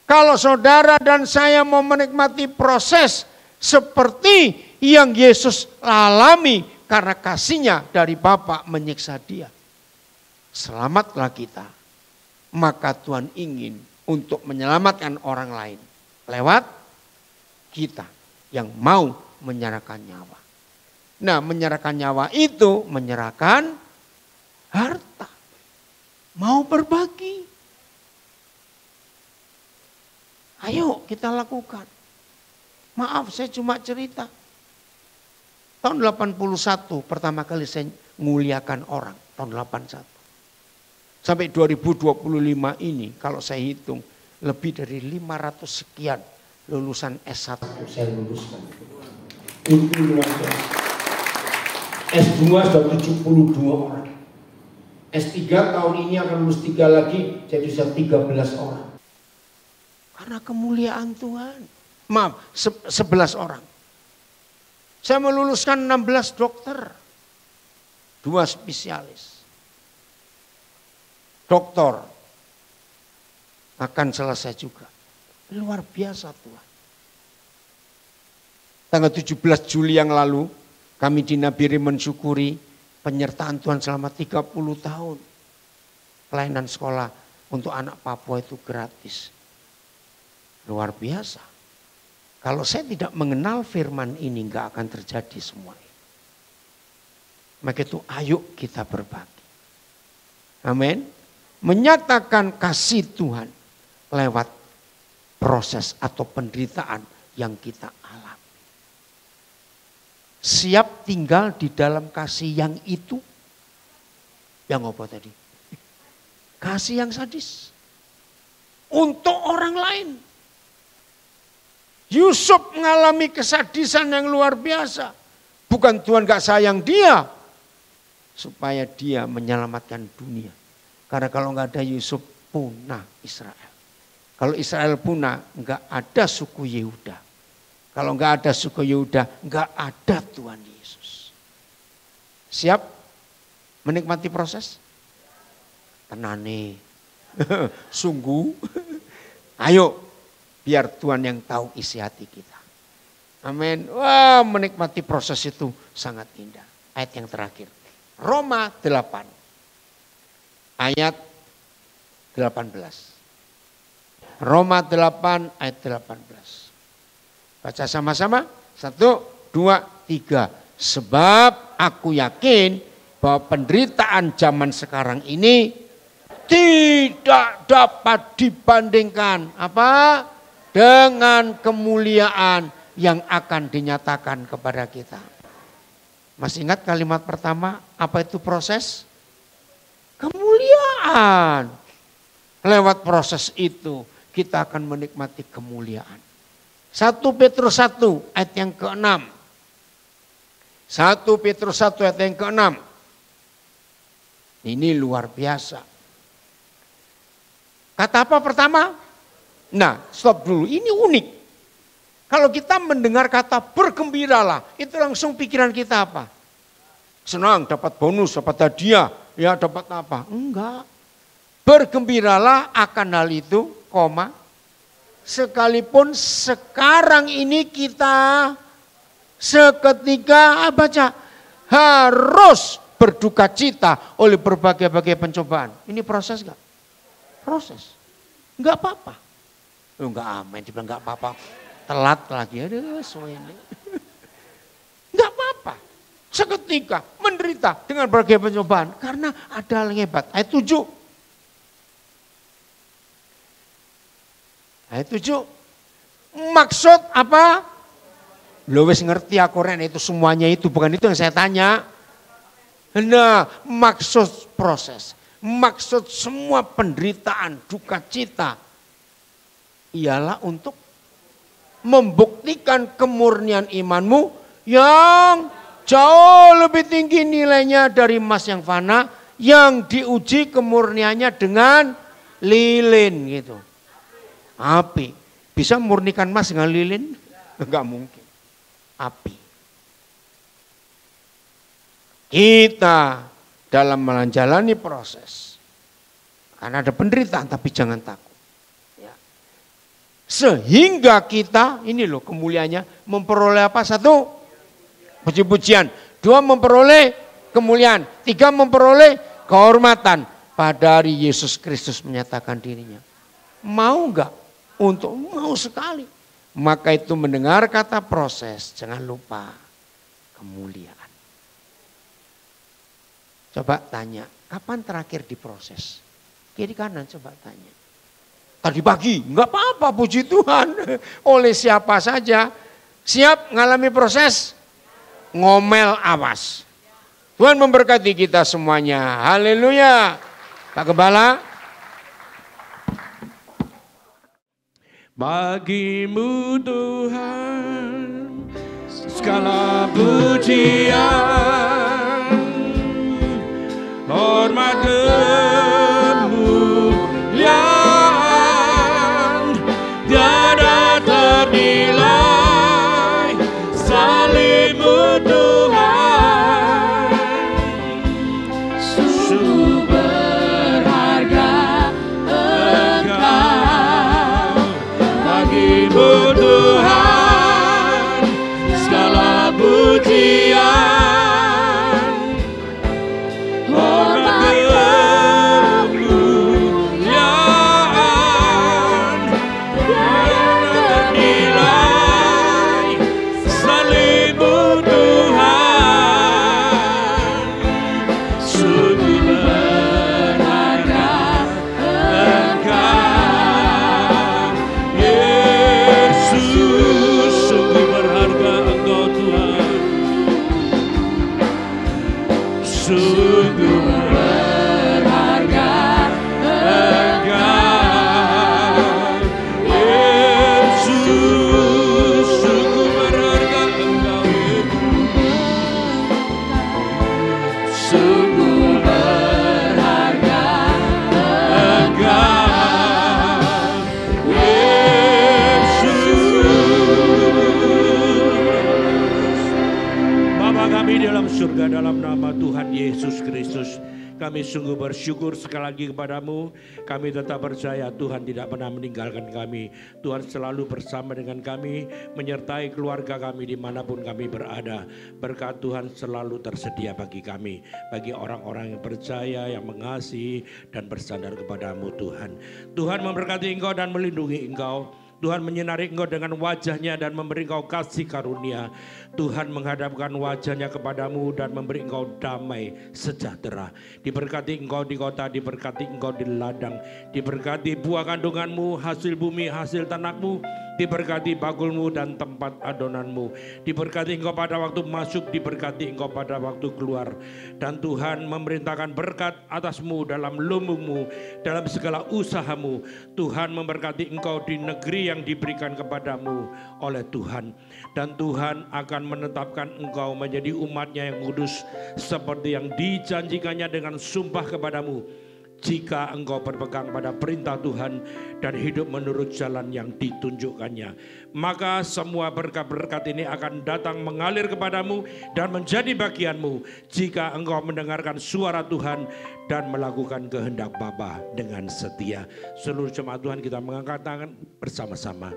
Kalau saudara dan saya mau menikmati proses seperti yang Yesus alami karena kasihnya dari Bapa menyiksa dia. Selamatlah kita. Maka Tuhan ingin untuk menyelamatkan orang lain. Lewat kita yang mau menyerahkan nyawa. Nah, menyerahkan nyawa itu menyerahkan harta. Mau berbagi. Ayo kita lakukan. Maaf saya cuma cerita. Tahun 81 pertama kali saya muliakan orang. Tahun 81. Sampai 2025 ini kalau saya hitung lebih dari 500 sekian lulusan S1 saya luluskan. Itu luar biasa. S2 sudah 72 orang. S3 tahun ini akan lulus 3 lagi, jadi sudah 13 orang. Karena kemuliaan Tuhan. Maaf, 11 orang. Saya meluluskan 16 dokter. 2 spesialis. Doktor akan selesai juga. Luar biasa Tuhan. Tanggal 17 Juli yang lalu, kami di Nabire mensyukuri penyertaan Tuhan selama 30 tahun. Pelayanan sekolah untuk anak Papua itu gratis. Luar biasa. Kalau saya tidak mengenal firman ini, nggak akan terjadi semua ini. Maka itu ayo kita berbagi. Amin. Menyatakan kasih Tuhan lewat proses atau penderitaan yang kita alami. Siap tinggal di dalam kasih yang itu. Yang apa tadi? Kasih yang sadis. Untuk orang lain. Yusuf mengalami kesadisan yang luar biasa. Bukan Tuhan gak sayang dia. Supaya dia menyelamatkan dunia. Karena kalau gak ada Yusuf punah Israel. Kalau Israel punah gak ada suku Yehuda. Kalau nggak ada suku Yehuda, nggak ada Tuhan Yesus. Siap menikmati proses? Tenane, sungguh. Ayo, biar Tuhan yang tahu isi hati kita. Amin. Wah, menikmati proses itu sangat indah. Ayat yang terakhir, Roma 8, ayat 18. Roma 8 ayat 18. Baca sama-sama. 1, 2, 3. Sebab aku yakin bahwa penderitaan zaman sekarang ini tidak dapat dibandingkan apa? Dengan kemuliaan yang akan dinyatakan kepada kita. Masih ingat kalimat pertama? Apa itu proses? Kemuliaan. Lewat proses itu kita akan menikmati kemuliaan. 1 Petrus 1 ayat yang ke-6. 1 Petrus 1 ayat yang ke-6. Ini luar biasa. Kata apa pertama? Nah, stop dulu. Ini unik. Kalau kita mendengar kata bergembiralah, itu langsung pikiran kita apa? Senang, dapat bonus, dapat hadiah, ya dapat apa? Enggak. Bergembiralah akan hal itu, koma. Sekalipun sekarang ini kita seketika baca harus berduka cita oleh berbagai-bagai pencobaan. Ini proses gak? Proses. Enggak apa-apa. Enggak amin, dibilang enggak apa-apa. Telat lagi, aduh ini. Enggak apa-apa. Seketika menderita dengan berbagai pencobaan. Karena ada hal yang hebat. Ayat 7. Ayat 7. Maksud apa? Lo wis ngerti aku Ren, itu semuanya itu. Bukan itu yang saya tanya. Nah, maksud proses. Maksud semua penderitaan, duka cita. Ialah untuk membuktikan kemurnian imanmu yang jauh lebih tinggi nilainya dari emas yang fana. Yang diuji kemurniannya dengan lilin gitu. Api. Bisa murnikan emas dengan lilin? Enggak mungkin. Api. Kita dalam menjalani proses. Karena ada penderitaan tapi jangan takut. Ya. Sehingga kita, ini loh kemuliaannya, memperoleh apa? 1, puji-pujian. 2, memperoleh kemuliaan. 3, memperoleh kehormatan. Pada hari Yesus Kristus menyatakan dirinya. Mau enggak? Untuk mau sekali. Maka itu mendengar kata proses, jangan lupa kemuliaan. Coba tanya, kapan terakhir diproses? Kiri kanan coba tanya. Tadi pagi, enggak apa-apa puji Tuhan. Oleh siapa saja. Siap mengalami proses? Ngomel awas. Tuhan memberkati kita semuanya. Haleluya. Pak Gembala. Bagimu Tuhan segala pujian. hormat kemuliaan tiada ternilai, salibmu Tuhan, sungguh berharga Engkau, bagimu Tuhan segala pujian. Surga, dalam nama Tuhan Yesus Kristus, kami sungguh bersyukur sekali lagi kepadamu. Kami tetap percaya Tuhan tidak pernah meninggalkan kami. Tuhan selalu bersama dengan kami, menyertai keluarga kami dimanapun kami berada. Berkat Tuhan selalu tersedia bagi kami, bagi orang-orang yang percaya, yang mengasihi dan bersandar kepadamu Tuhan. Tuhan memberkati engkau dan melindungi engkau. Tuhan menyinari engkau dengan wajahnya dan memberi engkau kasih karunia. Tuhan menghadapkan wajahnya kepadamu dan memberi engkau damai sejahtera. Diberkati engkau di kota, diberkati engkau di ladang. Diberkati buah kandunganmu, hasil bumi, hasil tanahmu. Diberkati bakulmu dan tempat adonanmu. Diberkati engkau pada waktu masuk, diberkati engkau pada waktu keluar. Dan Tuhan memerintahkan berkat atasmu dalam lumbungmu, dalam segala usahamu. Tuhan memberkati engkau di negeri yang diberikan kepadamu oleh Tuhan. Dan Tuhan akan menetapkan engkau menjadi umatnya yang kudus, seperti yang dijanjikannya dengan sumpah kepadamu. Jika engkau berpegang pada perintah Tuhan dan hidup menurut jalan yang ditunjukkannya, maka semua berkat-berkat ini akan datang mengalir kepadamu dan menjadi bagianmu jika engkau mendengarkan suara Tuhan dan melakukan kehendak Bapa dengan setia. Seluruh jemaat Tuhan, kita mengangkat tangan bersama-sama.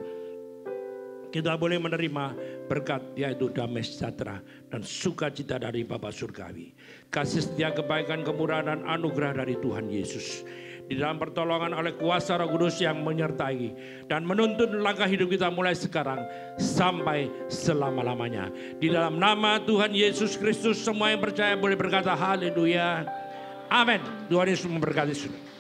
Kita boleh menerima berkat, yaitu damai sejahtera dan sukacita dari Bapa Surgawi. Kasih setia, kebaikan, kemurahan dan anugerah dari Tuhan Yesus. Di dalam pertolongan oleh kuasa Roh Kudus yang menyertai dan menuntun langkah hidup kita mulai sekarang sampai selama-lamanya. Di dalam nama Tuhan Yesus Kristus, semua yang percaya boleh berkata haleluya. Amin. Tuhan Yesus memberkati saudara.